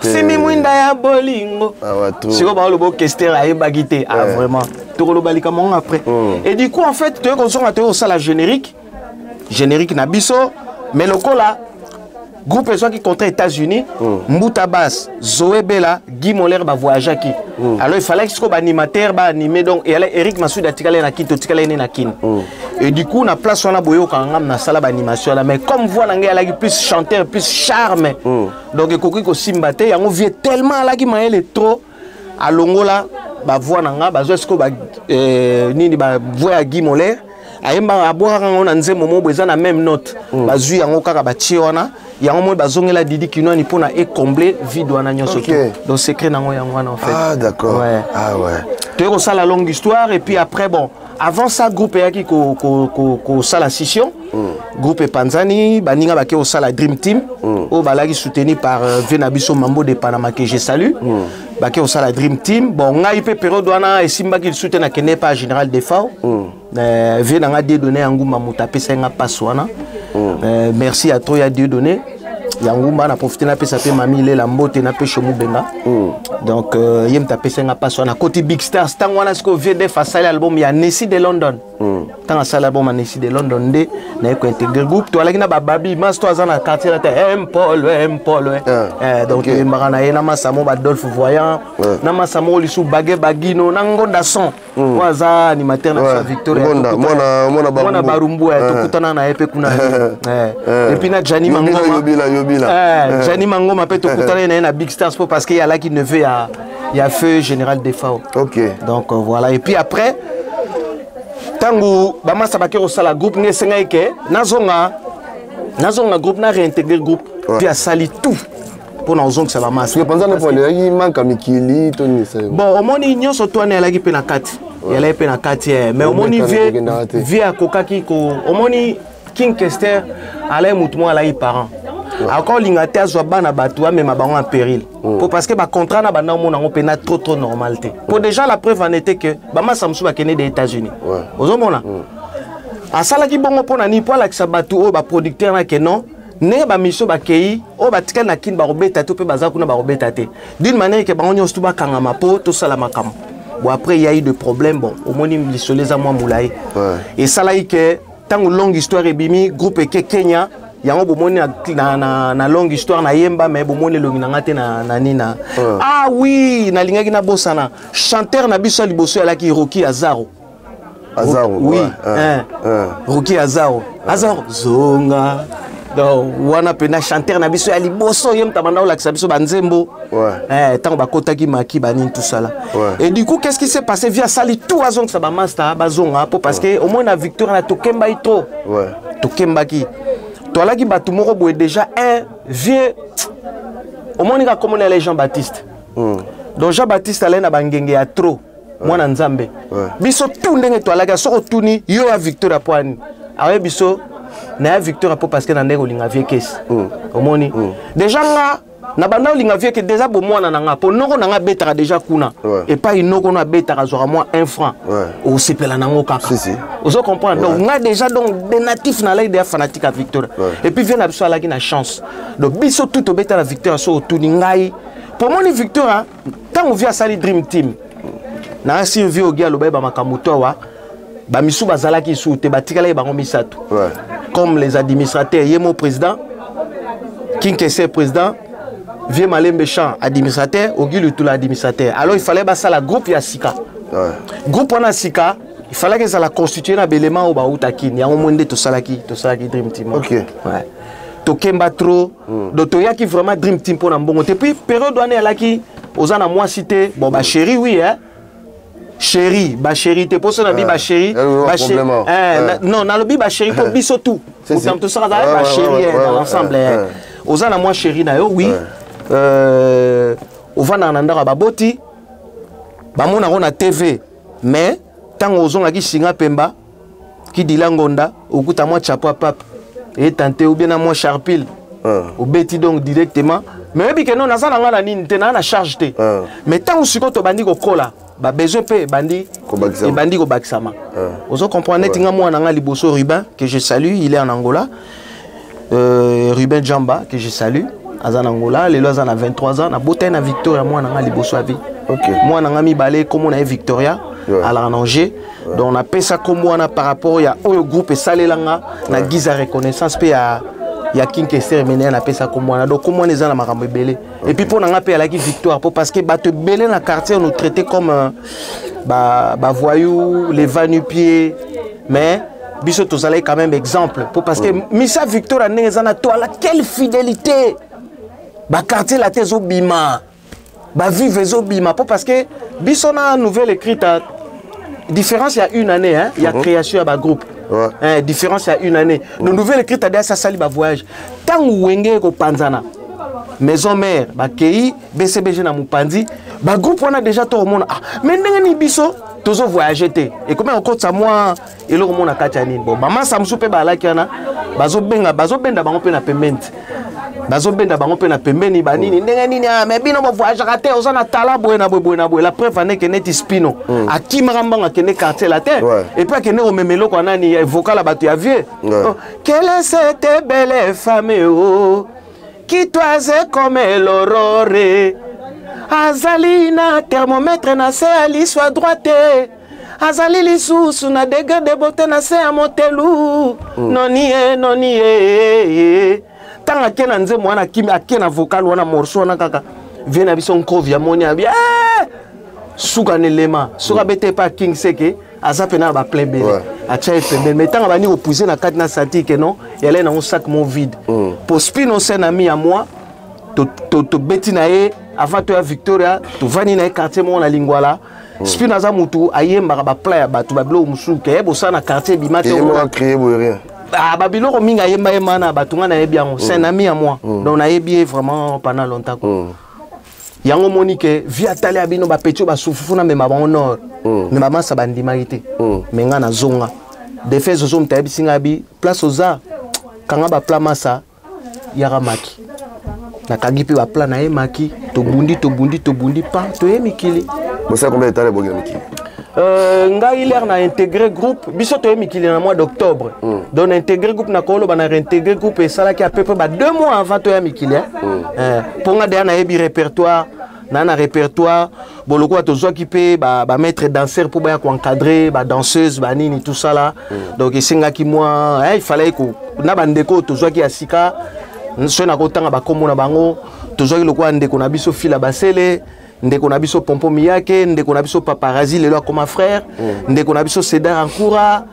Simi mwinda ya bolingo. Si on va le beau kester à ebagité, ah vraiment. Tu le balika mon après. Et du coup en fait, tu es conscient à te ça la générique nabiso, mais le coup là. Groupe qui contre les États-Unis, Mbouta Bass, Zoé Bella, Guy Moller va voyager qui. Alors il fallait que animateur va animer donc et Eric Massoud a tiré na Kinto tiré na Kin. Et du coup on a place on a boyo quand on a na salle d'animation là mais comme voix l'anglais elle a plus chanteur plus charme. Donc kokui ko simbate y a on vient tellement là qui m'a les trop à Longola ba voix nanga ba zo esko ba nini ba voix à Guy Moller ayemba aboka on a nzembo mo beza na même note bazui yango kaka ba tiona yango mo bazongela Didi Kinwani pour na combler vide wana nyonso tout donc secret nango yango wana en fait. Ah d'accord. Ouais. Ah ouais. Tu es ça la longue histoire et puis après bon avant ça groupe yaki ko ça la scission groupe Panzani baninga bake au ça la Dream Team au balaki soutenu par Venabiso Mambo de Panama que je salue bake au ça la Dream Team bon ngai pe période wana et simba qui soutient na kene pas général Defao venanga de donner nguma mutape senga paswana merci à toi ya Dieu donné Yangumba na profité na pesa pe mami le la mbote na pe chomu benga donc yem ta pesa nga paso na côté Big Stars tant wana ce que VDF a sali album ya Nessie de London tant sali album Nessie de London de na ko intégrer groupe to alaki na bababi mas to azana quartier la Paul donc marana na masamo ba Dolph Voyant na masamo lisu bagino na ngonda son waza animateur na Victoria mona barumbu to kutana na epe kuna et puis na Jani Mangoma Jani Mangoma peut te kutana na Big Stars parce qu'il y a là qui ne veut il y a feu général Defao. OK. Donc voilà et puis après tangu bama sabake au sala groupe ne senga ke nazonga groupe na réintégrer groupe puis a sali tout pour na ozong ça va mas. Parce que pendant le il manque mikili Tony ça. Bon au moins nyonso to na la ki pe na kati. il a peine à quartier mais au moni vie à coca qui au moni King Kester allait moutement là les parents encore l'ingate azwa bana batua mais ma bango en péril parce que ba contrat na bana mon on pena trop normalité pour déjà la preuve en était que bama samsu ba kene des États-Unis ozomona asala ki bongo pona ni poala ki batu o ba producteur na ke non ne ba miso ba kei o ba tikala na kin ba robeta to pe baza kuna ba robeta te d'une manière que ba onyo stu ba kanga mapo to sala makam bon après il y a eu des problèmes bon au moni lisoleza moi moulai et ça là que tant longue histoire ebimi groupe ke Kenya yango bomoni na longue histoire na yemba mais bomoni longi na ngate na nina ah oui na lingaki na bosana chanteur na biso liboso ala ki Rocky Azaro oui Rocky Azaro zonga donc wana pena chanteur na biso ya liboso yem tabanda la biso banzembo tant ba kotaki maki bani tout ça là et du coup qu'est-ce qui s'est passé via sali tout azong ça ba master bazonga parce que au moins na victoire na tokemba ito tokemba ki toi qui batu moko boye déjà un vieux au moins il a comme les Jean-Baptiste donc Jean-Baptiste allait na bangenge ya trop moi na nzambe biso tout ndenge toi là soko tuni yo ya victoire poani awe biso na victoire parce que na ndeko linga vie caisse au moni déjà nga na banda linga vie que déjà bo mwana na nga po noko na nga betara déjà kuna et pas inoko na betara zora moi 1 franc au sepela nango kaka vous comprenez donc nga déjà donc des natifs na l'aide fanatique à victoire et puis vient na biso ala ki na chance donc biso tout obeta la victoire so tuni ngai pour moni victoire tant on vient sali dream team na si on vient au gars lo ba makamuto wa ba misu bazala ki su te batikala ba ngomisatu comme les administrateurs yemo président King Kester président vieux Malembe Chan administrateur Ogulu tout l'administrateur alors il fallait ça la groupe ya Sika groupe on a Sika il fallait que ça la constituer na belément au bautakin ya monde to salaki dream team OK ouais to kemba trop donc to yaki vraiment dream team pour na mbongo te puis période douane ala ki ozana moi cité bon ba chéri oui hein chéri ba chéri te pour ça na bi ba chéri non na le bi ba chéri pour biso tout autant tout ça ba chéri dans l'ensemble ozana moi chéri na yo oui ovana na ndaka baboti bamona ko na TV mais tango ozonga ki singa pemba ki dilangonda okuta moi chapeau pape et tenté ou bien à moi charpile au beti donc directement mais bi que non na sala ngana nini te na charge te mais tango siko to bandi ko kola ba besoin pe bandi et bandi ko baksama ozo comprendre tinga moi na nga liboso Ruben que je salue il est en Angola Ruben Jamba que je salue en Angola les lois en 23 ans na boté na Victoria moi na nga liboso avi moi na nga mi balé comme on a Victoria à l'Angers donc on appelle ça comme moi par rapport à au groupe salelanga na guise à reconnaissance pe ya King Kester mené na appelle ça comme moi donc comment les gens na makambo belé et puis pour na nga pe la qui victoire parce que bato belé na quartier on nous traité comme ba voyous les va-nu-pieds mais biso to salé quand même exemple pour parce que Missa Victoria n'ezana toi la quelle fidélité ba quartier la tezo bima ba vive zo bima parce que biso na nouvelle écrite différence il y a une année hein il y a création à groupe différence il y a une année nos nouvelles écrites à ça sali ba voyage tant wenge ko panzana maison mère ba kei BCBG na mupandi ba groupe on a déjà tout le monde mais ndenge ni biso tozo voyager te et comment on compte ça moi et le monde na katiani bon maman samsu pe ba la kiana bazo benda bango pe na payment bazo benda bango pe na pembeni banini ndenge nini mais bino bo voyage raté ozana tala boena boena la preuve ane que neti spino akimara mbanga kene quartier la terre et puis kene o memelo ko nani vocal la batu ya vieux quelle est cette belle femme oh qui toise comme l'aurore azalina thermomètre na se ali soit droite azali lisusu na degré de beauté na se amotelu noni tanga kena nze mwana kimi akena vocal wana morceau na kaka vient biso nkrovi ya moni abi suka nelema suka bete pa King Seke azape na ba plein belle a tcha pembe mais tanga bani opouser na kati na sati que non elle est dans un sac mon vide pour spino c'est un ami à moi to beti na ye avant to ya Victoria to vani na quartier mon na lingwala spino za mutu ayemba ba plein ba to ba blo musuke e bosa na quartier bimate on a créé rien babilo ko minga yemba yemana batunga na yebi yango c'est un ami à moi donc on a yebi vraiment pendant longtemps yango monique via tali abino ba petio ba souffuna mais ma bon nord mais maman ça bandimaki te mais nga na zonga de fait zozo mtabisinga bi place oza kanga ba pla masa yara maki nakangi pe ba pla na ye maki to bundi pa to ye mikili bon ça combien de temps les bogi mikili nga il a intégré groupe biso to ye mikili na mois d'octobre donc intégré groupe na kolo bana réintégré groupe et ça là qui à peu près 2 mois avant to ye mikili pour nga de na yebi répertoire na répertoire boloko atozwa ki pe ba maître danseur pour ba encadrer ba danseuse ba nini tout ça là donc esenga ki moi il fallait ko na bandeko tozwa ki asika so na kotanga ba komona bango tozwa ki lokwa ndeko na biso fila basele ndeko na biso pompo miyake ndeko na biso paparazzi lelo comme frère ndeko na biso Cédar Ankura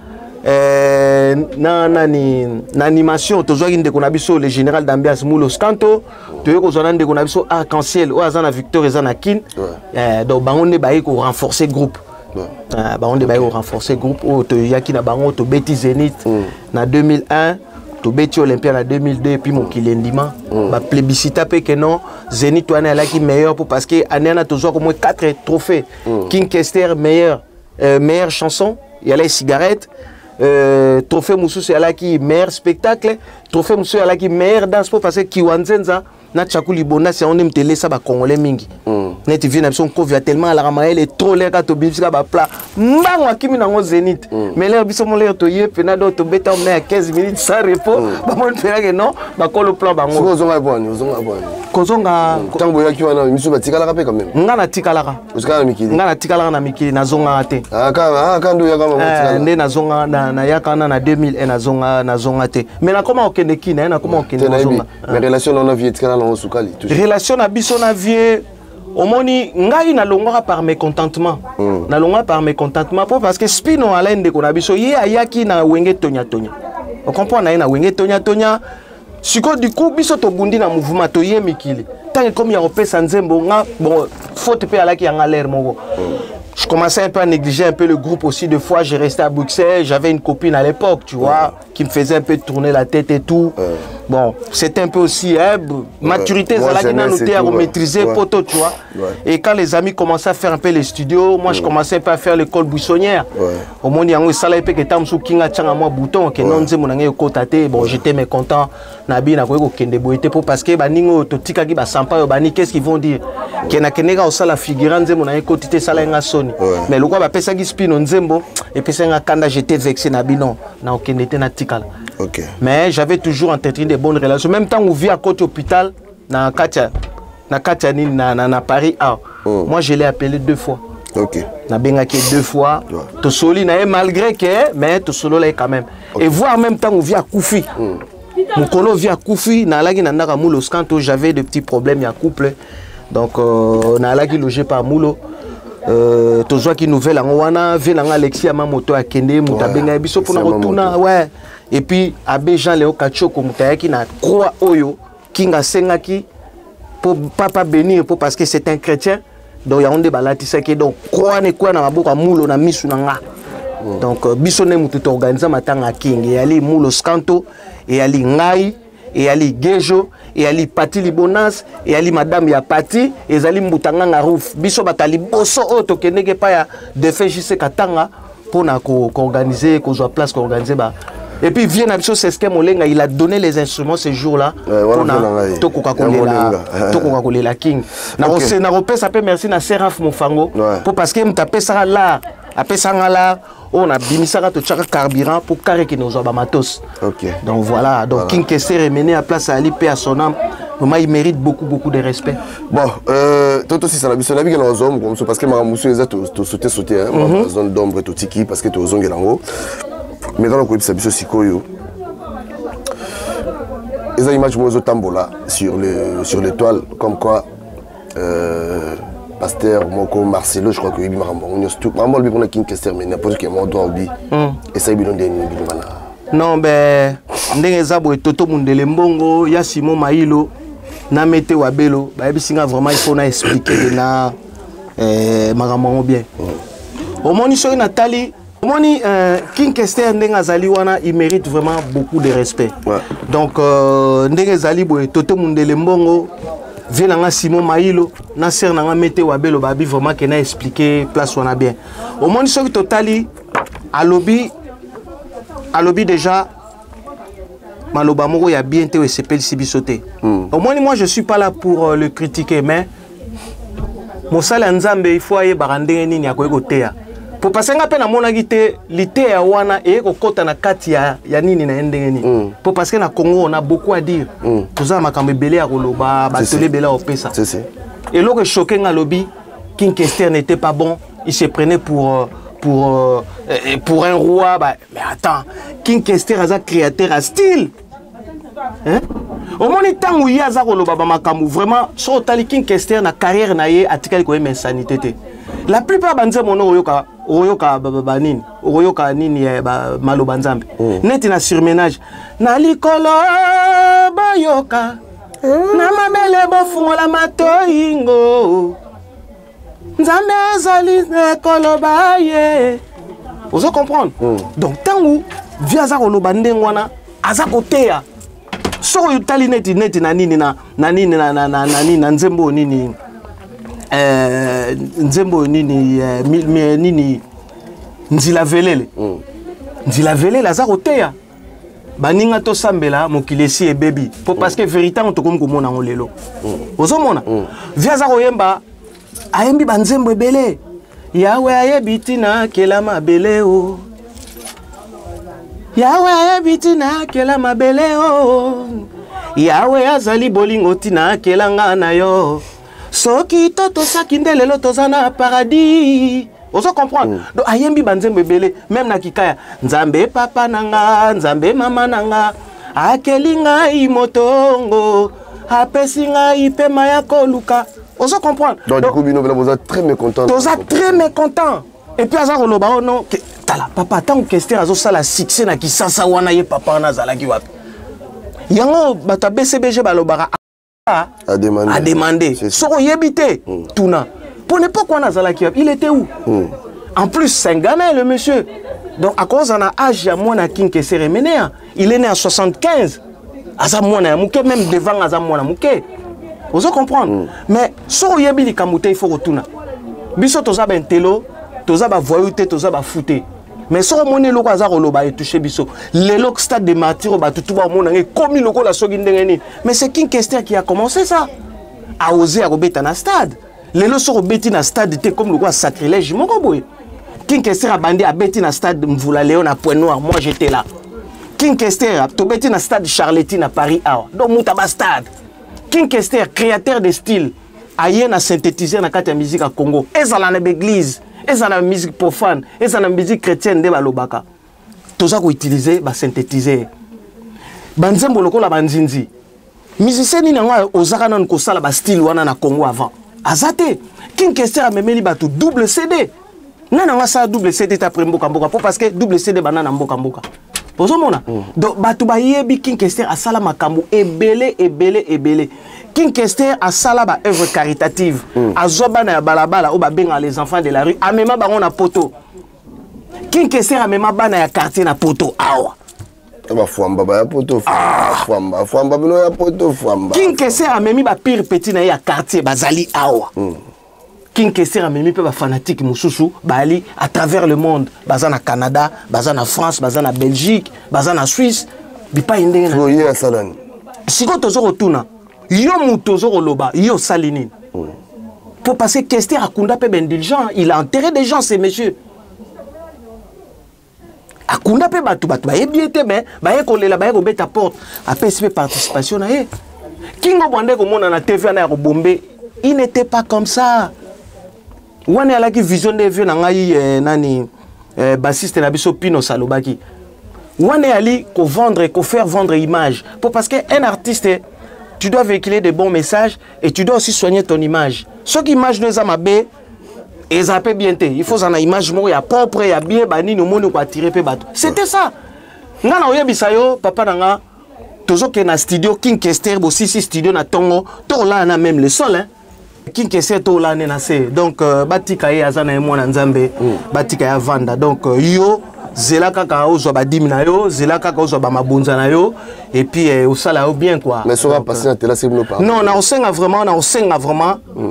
na animation tozwa ki ndeko na biso le général d'ambiance Moulo Scanto toyo ko zona ndeko na biso arc-en-ciel o azana Victor ezana kin donc bango ne baye ko renforcer groupe bango ne baye ko renforcer groupe o to yaki na bango to beti Zénith na 2001 to beti Olympia na 2002 et puis mon kilendima ba plébiscita pe que non Zénith wana la ki meilleur pour parce que anena tozwa au moins 4 trophées King Kester meilleure chanson il y a les cigarettes trophée Moussou c'est là qui meilleur spectacle trophée Moussou c'est là qui meilleur danse pour parce que Kiwanzenza na Tchakuli Bona c'est on aime te laisser ba congolais mingi net vient son covia tellement la ramaelle est trop l'air to bibika ba plat mbango akimi na ngo Zénith mais l'air biso mon l'air to yep na do to beta on à 15 minutes sans repos ba mon faire que non ba ko le plan bango ozonga boni kozonga tango ya kiwana misu batikala pe quand même ngana tikalaka uskala mikili ngana tikalaka na mikili na zonga te ka ndo ya kama tikala nde na zonga na yakana na 2001 na zonga te mais na comment okende kina na comment okende zonga mais relation na vie tikala na osukali relation na biso na vie omoni ngai na longora par mécontentement na longora par mécontentement parce que Spino alain de kona biso ye ayaki na wenge tonya on comprend na wenge tonya siko du coup biso to bundi na mouvement to ye mikili tant comme ya opesa nzembo nga bon faute pe alaki nga l'air moko je commençais un peu à négliger un peu le groupe aussi. Deux fois, j'ai resté à Bruxelles. J'avais une copine à l'époque, tu vois, qui me faisait un peu tourner la tête et tout. Bon, c'était un peu aussi, maturité, ça là, noté à maîtriser poteau, tu vois. Et quand les amis commençaient à faire un peu les studios, moi, je commençais un peu à faire l'école buissonnière. Au moins, il y a un salaire qui était sous Kinga Tchanga, moi, bouton, qui non, c'est mon angé côté. Bon, j'étais mécontent. Nabi, n'a pas eu boité parce que, baningo, totika qui va s'emparer, bani, qu'est-ce qu'ils vont dire? Qui n'a qu'un au sala figurant, c'est mon angé côté, ça là, son. Mais le quoi va pesa qui spin nzembo et puis c'est un kanda j'étais vexé na bino na okendete na tikala. OK. Mais j'avais toujours entretenu des bonnes relations même temps où vit à côté hôpital na Katia na Paris A. Moi je l'ai appelé 2 fois. OK. Na bengaki 2 fois. To soli na malgré que mais to solo là quand même. Et voir en même temps où vit à Koufi. Mon colo vit à Koufi na lagi na ndaka Moulo Scanto j'avais de petits problèmes ya couple. Donc na lagi logé par Moulo. Tozwa ki nouvelle en wana venanga Alexis Amamoto akende mutabenga biso pour retourna ouais et puis abe Jean Léo Kachoko mutayaki na croix oyo kinga sengaki pour papa bénir pour parce que c'est un chrétien donc ya onde balatisa ki donc croix ne quoi na maboka mulo na misu na nga donc biso ne mutu to organiser matanga king et ali Moulo Scanto et ali ngai et ali Gejo et ali Pati Libonas et ali madame ya Pati et ali Mbutanga Ngarouf biso batali boso oto keneke pa ya de fait jise katanga pour na ko organiser ko zo place ko organiser ba et puis vient na biso c'est Molenga il a donné les instruments ce jour là pour na to ko la king na on na repère ça peut merci na Seraf Mofango pour parce que mtapé ça là après ça là on a bimisaka to tchaka carburant pour carrer que nos matos. OK. Donc voilà, donc King Kester est mené à place à Ali P à son âme. Vraiment il mérite beaucoup de respect. Bon, toto si ça la biso na bika na zone comme ça parce que maramusu eza to sauter hein, zone d'ombre to tiki parce que to zonge lango. Mais dans le coup ça biso sikoyo. Eza image mozo tambola sur l'étoile comme quoi Pasteur Moko Marcelo je crois que il m'a remboursé tout maman lui pour King Kester mais n'importe quel moment doit obi et ça il bilon de non ben ndenge zabo toto mundele mbongo ya Simon Maïlo na mete wabelo ba bisinga vraiment il faut na expliquer na maramon bien au moni so Nathalie au moni King Kester ndenge azali wana il mérite vraiment beaucoup de respect donc ndenge zali bo toto mundele mbongo vie nanga Simon Maïlo na ser nanga Mete Wabelo babi vraiment que na expliquer place wana bien au moins ce totali à lobby déjà maloba moko ya bien te s'appelle Sibisoté au moins moi je suis pas là pour le critiquer mais mosala nzambe il faut aye barandenge nini akoyeko teya pour passer nga pe na mona gite liteya wana e ko kota na kati ya nini na ndenge nini pour parce que na Congo on a beaucoup à dire toza makambe belé ya koloba batole bela opesa et lo que choqué nga lobby King Kester n'était pas bon il se prenait pour un roi bah, mais attends King Kester a créateur à style hein au moins temps où il y a zakoloba makambu vraiment so tali King Kester na carrière na ye atikali ko insanité te la plupart banze mono oyoka nini oyoka nini maloba nzambe neti na surménage na likolo bayoka na mabele bofungola matoingo nzambe azali nekolo baye ozo comprendre donc tangu via za koloba ndenge wana aza koteya so yutali neti na nini na nzembo nini nzembo nini nini nzila velele aza koteya baninga to sambela mokilesi ebebi po parce que vérité on to comme komona ngolelo ozomona via za koyemba ayembi banzembo ebele yawe ayebiti na kelama bele o yawe ayebiti na kelama bele o yawe azali bolingo tina kelanga na yo soki toto sakinde lelo tozana paradis ozo comprendre donc ayembi banzembo ebele même na kikaya nzambe papa nanga nzambe mama nanga akelinga imotongo apesinga ipema ya koluka ozo comprendre donc du coup bino vous êtes très mécontent très mécontent et puis azar loba oh non tala papa tant que Kester azo sala succès na kisasa wana ye papa na zalaki wapi yango bata BCBG balobara à demander. Soro yebite tuna. Pour l'époque on a zalaki il était où en plus c'est un gamin le monsieur. Donc à cause on a âge à moi na King Kester mené il est né en 75. Asa mona muke même devant asa mona muke. Vous comprendre mais soro yebili kamute il faut retourner. Biso toza ba ntelo, toza ba voyouté, toza ba fouté. Mais soro moni loko aza koloba et toucher biso. Le lok stade de martyr ba tutu ba mona nge komi loko la soki ndengeni. Mais c'est King Kester qui a commencé ça. A osé à robeta na stade. Le lo soro beti na stade était comme loko sacrilège moko boy. King Kester a bandé a beti na stade Mvula Léon à Point Noir, moi j'étais là. King Kester a to beti na stade Charlotine à Paris A. Donc mutaba stade. King Kester créateur de style. Ayen a synthétisé na kati ya musique à Congo. Ezala na l'église. Eza na musique profane, eza na musique chrétienne de balobaka. Toza ko utiliser ba synthétiser. Banzembo lokola banzinzi. Musicien ni nga ozaka non ko sala ba style wana na Congo avant. Azate King Kester a memeli batu double CD. Nana nga sa double CD ta premboka mboka parce que double CD banana mboka mboka. Pozomona. Donc batu ba yebi King Kester a sala makambo ebele. King Kester a sala ba œuvre caritative. A zoba na balabala o ba benga les enfants de la rue. A mema bango na poto. King Kester a mema bana ya quartier na poto. Awa. Ba fwamba ba ya poto. Fwamba bino ya poto fwamba. King Kester a memi ba pire petit na ya quartier bazali awa. King Kester a memi pe ba fanatique mususu bali à travers le monde. Baza na Canada, baza na France, baza na Belgique, baza na Suisse. Bipa indenge na. Foye ya salani. Siko tozo rotuna. Yo mutozo roloba, yo salinine. Pour passer Kester à Kunda pe indulgent, il a enterré des gens ces messieurs. A Kunda pe batu ba ebiete mais ba ekolela ba ekobeta porte a PSP participation na ye. Kingo bande ko mona na TV na ko bombe, il n'était pas comme ça. Wana ala ki vision de vieux na ngai nani bassiste na biso Pino Salobaki. Wana ali ko vendre, ko faire vendre image. Pour parce que un artiste tu dois véhiculer de bons messages et tu dois aussi soigner ton image. Ce qui image nous a mabé et ça peut bien te. Il faut une image mo ya propre ya bien bani no monde ko attirer pe bato. C'était ça. Ngana oyebisa yo papa nanga tozo ke na studio King Kester bo sisi studio na tongo to là na même le sol hein. King Kester to là na se. Donc batika ye azana e mwana nzambe batika ya vanda. Donc yo zela kaka ozwa ba dim na yo, zela kaka ozwa ba mabonza na yo et puis osala bien quoi. Mais ça va passer na tela c'est pas. Non, na osenga vraiment,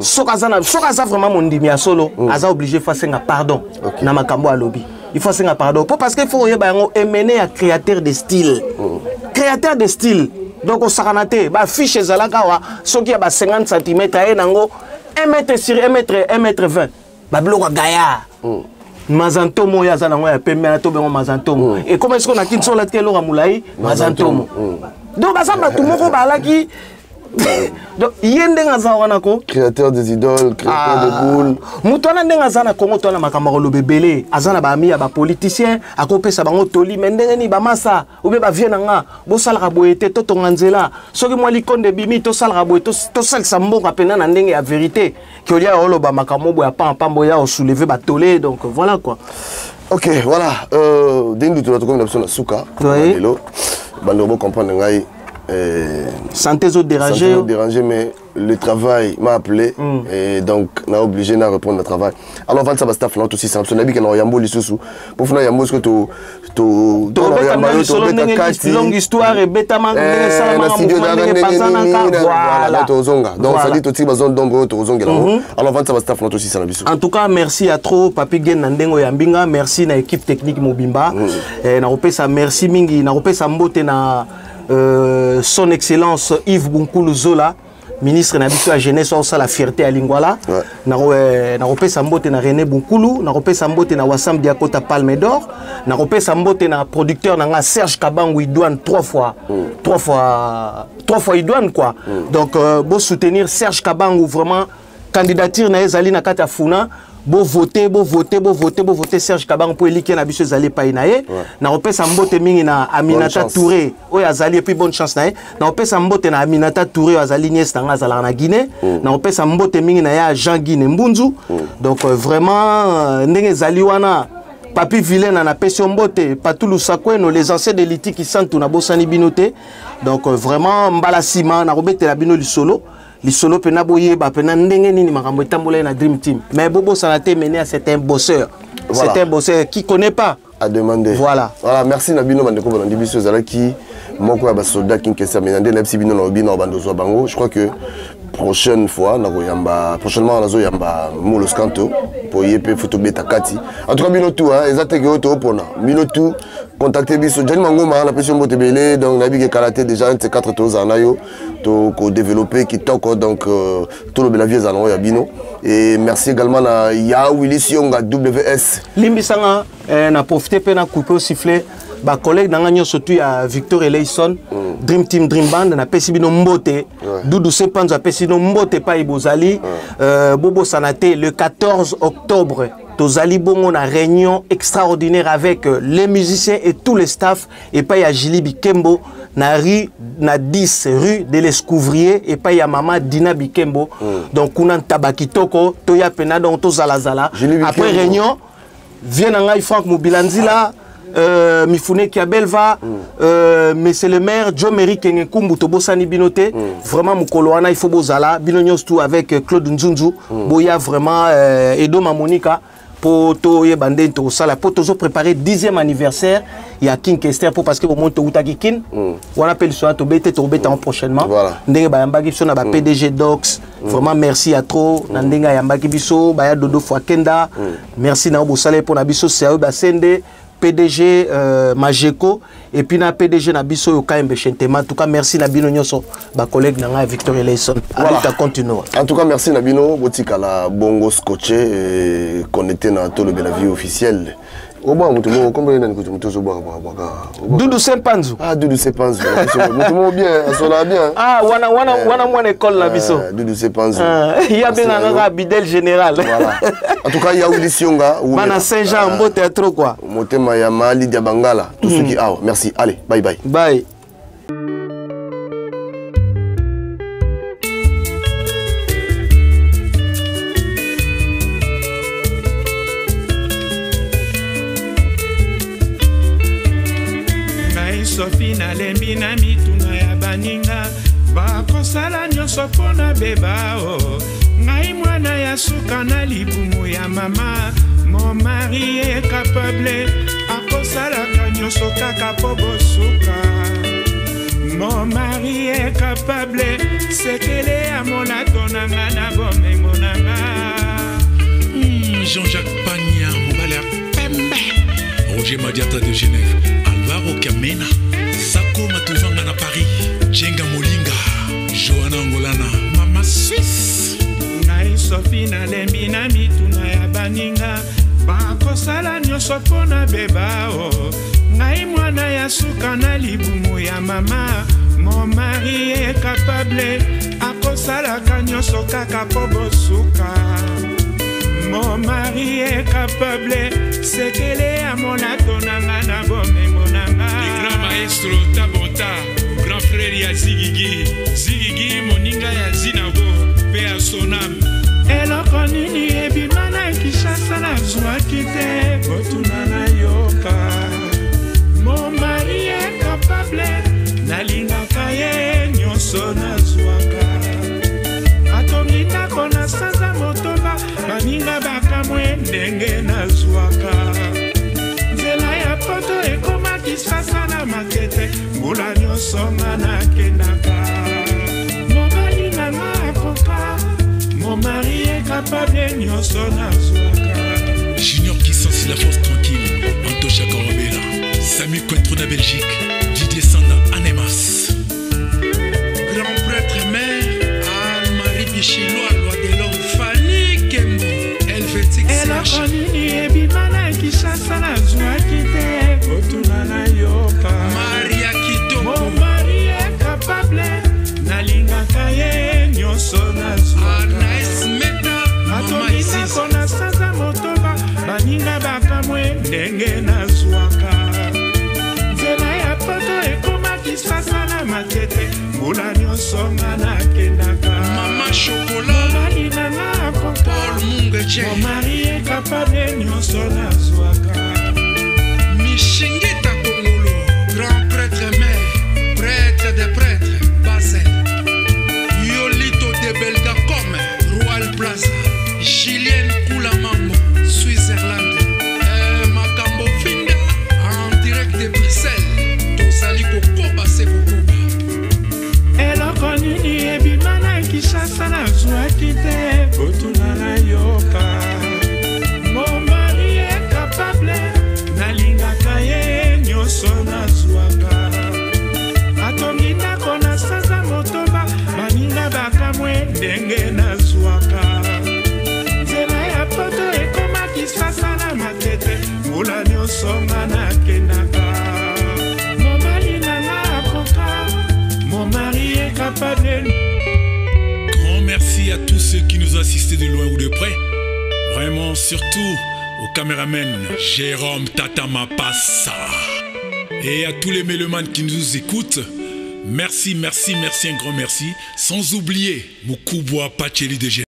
sokaza vraiment mon dimi ya solo, aza obligé faire senga pardon na makambo à lobby. Il faut senga pardon parce qu'il faut émener à créateur de style. Créateur de style. Donc au saranate, ba fiche zalaka wa soki ya ba 50 cm et nango 1 mètre sur 1 mètre 20. Ba bloko gaya. Mazantomo ya zanango ya pembe na tobengo mazantomo. Et comment est-ce qu'on a kinso la telo ramulai mazantomo. Donc ba samba tout moko ba laki. Donc yendenga zawana ko créateur des idoles, créateur de boules. Mutona ndenga zana kongo tona makamaro lo bebele, azana ba ami ya ba politicien, akopesa bango toli mendenge ni ba masa, oube ba viena nga, bo salaka boyete to tonganzela. Soki moi likonde bimi to salaka boyete to sal samboka pena na ndenge ya vérité. Ki olia olo ba makamo bo ya pambo ya o soulever ba tolé donc voilà quoi. OK, voilà dendu to to comme na na suka. Lelo. Bando bo comprendre ngai santé zo dérangé, mais le travail m'a appelé et donc on a obligé de reprendre le travail. Alors on va ça staff là aussi ça on a dit que on yambo lisusu pour faire yambo ce que to longue histoire et bêta man voilà tozonga donc ça dit to ti bazon d'ombre tozonga là. Alors on va ça staff là aussi ça na biso. En tout cas merci à trop Papi Gen Nandengo Yambinga, merci na équipe technique Mobimba et na opesa merci mingi na opesa mbote na son excellence Yves Bunkulu Zola, ministre na biso ya jeunesse osa la fierté à Lingwala. Na repesa mbote na René Bunkulu, na repesa mbote na Wassam Diakota Palme d'Or, na repesa mbote na producteur na Serge Kabangu Idouane 3 fois Idouane quoi. Donc beau soutenir Serge Kabangu vraiment candidature na ezali na kata funa. Bo voter Serge Kabangu pour élire na biso zali pa inaye na opesa mbote mingi na Aminata Touré oyo azali et puis bonne chance na na opesa mbote na Aminata Touré azali nièce na azala na Guinée na opesa mbote mingi na ya Jean Guiné Mbunzu donc vraiment ndenge zali wana Papi Vilaine na pesio mbote Patulu Sakweno les anciens de l'iti qui sentent na bosani binote donc vraiment mbala sima na robete la bino lisolo Lisolo pena boye ba pena ndenge nini makambo etambola na Dream Team. Mais Bobo Sanaté mené à c'est un bosseur. Voilà. C'est un bosseur qui connaît pas à demander. Voilà. Voilà, merci Nabino Bandeko Bolandi biso zalaki moko ya soldat qui nkesa menande na bino na obino bandozo bango. Je crois que prochainement nazo yamba Molos Kanto pour yepe photo beta kati. En tout cas bino tout hein, ezateke oto opona. Bino tout contacter biso Jani Mangoma na pesio mbote belé donc na bige karaté déjà un de 4 tours en ayo to ko développer qui toko donc tout le bela vie zalon ya bino et merci également na ya Willy Sionga WS Limbisanga na profiter pe na couper au sifflet ba collègue na nganyo surtout ya Victor Eleison Dream Team Dream Band na pesi bino mbote Doudou Sepanza pesi no mbote pa ibozali Bobo Sanaté le 14 octobre Tozali bongo na réunion extraordinaire avec les musiciens et tous les staffs et pas ya Jili Bikembo na 10 rue de l'Escouvrier et pas ya Mama Dina Bikembo donc kuna tabaki toko to ya pena donc to zala après réunion vient ngai Franck Mobilanzila Mifune Kiabelva monsieur le maire Joe Meri Kengekumbu to bosani binote vraiment mukolo wana il faut bozala binonyos tout avec Claude Nzunzu boya vraiment Edo Mamonika pour to yebande to sala pour toujours préparer 10e anniversaire il y a King Kester pour parce que au monte utaki kin on appelle ça to bete en prochainement ndenge ba yamba biso na ba PDG Docs vraiment merci à trop na ndenge yamba biso ba ya Dodo Fwakenda merci na bosala pour na biso c'est ba sende PDG Majeko et puis na PDG na biso yo Kaembe Chentema. En tout cas merci na bino nyoso ba collègue na Victor Eleison. Allez continue. En tout cas merci na bino botika la bongo scotché connecté na tout le bela vie officiel. Oba mutumo combien nani kutumo zo boka. Doudou Sepanzu. Ah Doudou Sepanzu. Mutumo bien, asola bien. Ah wana mwana école la biso. Doudou Sepanzu. Il y a bien un bidel général. Voilà. En tout cas il y a Willy Sionga ou Mana Saint-Jean mbote à trop quoi. Motema ya Mali dia Bangala tout ce qui ah merci. Allez, bye bye. Bye. Sophie na lembi na mituna ya baninga bakosala nyonso mpona beba o ngai mwana ya suka na libumu ya mama mon mari est capable akosa kaka po bosuka. Mon mari est capable, c'est qu'elle est à mon atonanga na bomengo nanga. Jean-Jacques Pagna, Mobala Pembe, Roger Madiata de Genève, Alvaro Kamena, Sako Matuvanga na Paris, Jenga Molinga, Johanna Angolana, Mama Suisse. Ngai Sophie na lembi na mituna ya baninga, bakosala nyonso pona beba o. Ngai mwana ya suka na libumu ya mama. Mon mari est capable, akosalaka nyonso kaka po bosuka. Mon mari est capable, c'est qu'elle est à mon atonanga na bomengo nanga. Le grand maestro Tabota, grand frère ya Zigigi, Zigigi moninga ya Zinago, pe à son âme. Eloko nini ebima na Kinshasa nazwaki te, botuna na yoka. Mon mari est capable, nalingaka ye nyonso nazwaka. Atongi ndako na sanza motoba, baninga bakamwe ndenge nazwaka. Nzela ya poto ekoma Kinshasa na makete, mbula nyonso nga nakendaka. Mobali nanga akoka, mon mari est capable nyonso nazwaka. Junior qui sensit la force tranquille, Antocha Korobela, Samy Cointreau na Belgique, Didier Sanda Anemas. Grand prêtre mère, Anne-Marie Bichiloa, loi de l'homme, Fanny Kembo, Helvétique CH. Eloko nini ebima na Kinshasa nazwaki te, botuna na yoka. Maria Kitoko, mon mari est capable, nalingaka ye nyonso nazwaka. Anaïs Meta, Mama Isis, kona sanza motoba, baninga bakamwe ndenge nazwaka. Nzela ya poto ekoma Kinshasa na makete, mbula nyonso nga nakendaka. Mama Chocolat, mobali nanga akoka, Paul Mungeche, mon mari est capable nyonso nazwaka. Mishingita Kongolo, grand prêtre mère, prêtre des prêtres, Basel. Yolito de Belgacom, Royal Plaza, Julien Koulamambo, Switzerland. Makambo Finga, en direct de Bruxelles, Tosali Kokoba Sekokoba. Eloko nini ebima na Kinshasa nazwaki te, botuna na yoka. Mon mari est capable, nalingaka ye nyonso nazwaka. Atongi ndako na sanza motoba, baninga bakamwe ndenge nazwaka. Nzela ya poto ekoma Kinshasa na makete, mbula nyonso nga nakendaka. Mobali nanga akoka, mon mari est capable. Grand merci à tous ceux qui nous ont assistés de loin ou de près. Vraiment, surtout au caméraman Jérôme Tatama Passa. Et à tous les mélomanes qui nous écoutent. Merci, merci, merci, un grand merci. Sans oublier Mukubwa Pacheli de Genève.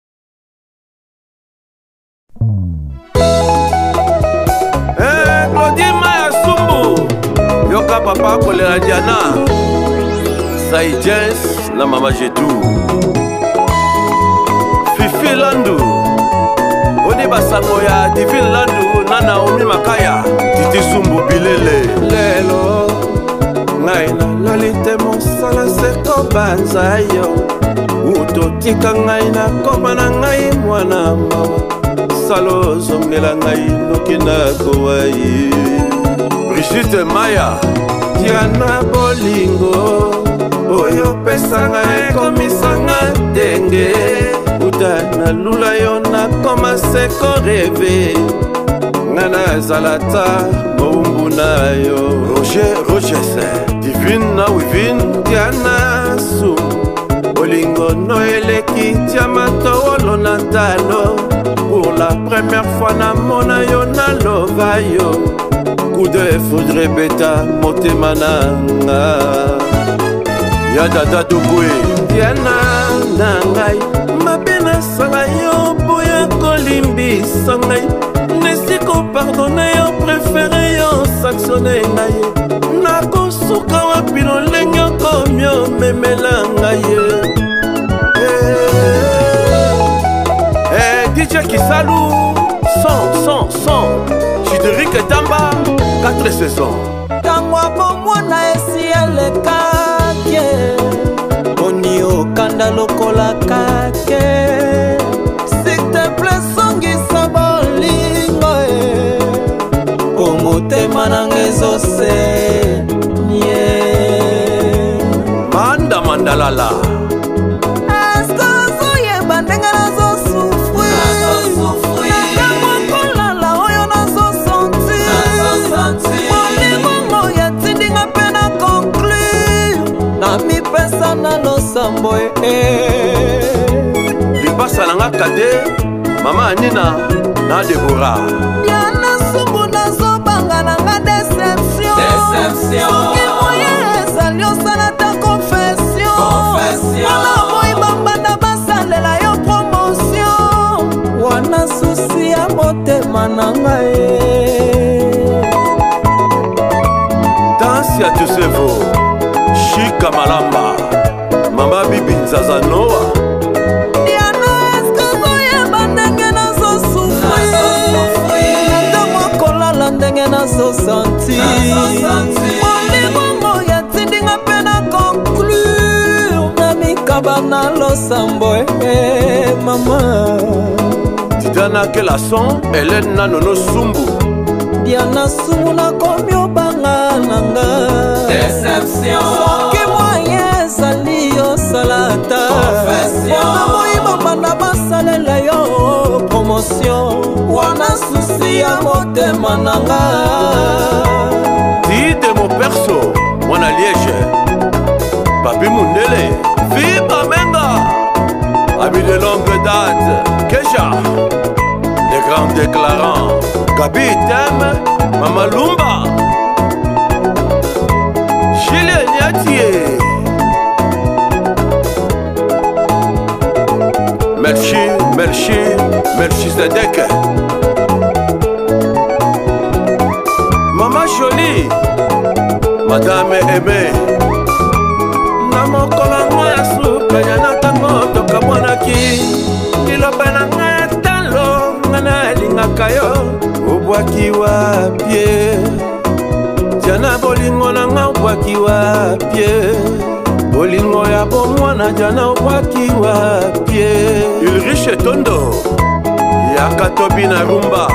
Claudie Maya Sumbu, Yoka Papa Kolera Diana, Saï Jens, la Mama Jetou, Fifi Landu, Odi Basangoya, Divine Landu, Nana Omi Makaya, Titi Sumbu Bilele, Lelo, Naina, Lalite Monsala Seko Banzayo, Uto Tika Naina, Komana Ngai Mwana Mama. Salo zongela ngai nokina kowai Brigitte Maya Diana Bolingo Oyo pesanga ekomisanga denge Udana lula yo na koma seko reve Nana zalata moumbu na yo Roger Divine na wivin Diana Sum Bolingo no eleki Tiamato wolo na talo Pour la première fois na mona yo na lova yo Coup de foudre beta motema nanga Ya dada dubwe Diana nangai Mabena sala yo boya kolimbisa ngai Nesiko pardonne yo préféré yo sanctionne ngai Nakosuka wapi no lenge komyo memela ngai DJ Kisalou, son, Chideric Tamba, 4 saisons. Tangwa mwana esi elekake oni okanda lokola kake s'il te plaît songisa bolingo po motema nanga ezose nye manda mandalala eske ozoyeba ndenge nazosufri nakamokolala oyo nazosanti molingongo yatindinga mpe na conclure na mipesa na losambo lipasa nanga kade mama anina na Debora yana sumbu nazobanga nanga deception soki moye ezali osala ta confession wana moi bambanda basalela yo promotion wana susi ya motema nanga Tansia Josevo Shika Malamba Mama Bibi Nzaza Noah Diana eske zoyeba ndenge nazosufri natamwa kolala ndenge nazosanti molingongo yatindinga mpe na conclure na mikaba na losambo mama Diana Kelason Hélène Nanono Sumbu Diana Sumbu nakomi obanga nanga soki moye ezali osalata wana moyiba banda basalela yo promotion wana susi ya motema nanga Dide mon perso Mwana Liège Papi Mundele Viva Menga Ami de longue date Kesha Les grands déclarants Gabi Tem Mama Lumba Julien Niatier Merci Zedek Mama Jolie Madame Aimé na mokolo ngo ya sukanya na tango tokamwanaki liloba na ngai ya talo nga nalingaka yo obwaki wapie jana bolingo na nga obwaki wapie bolingo ya bomwana jana obwaki wapie Ulrich Tondo Yakatobi na rumba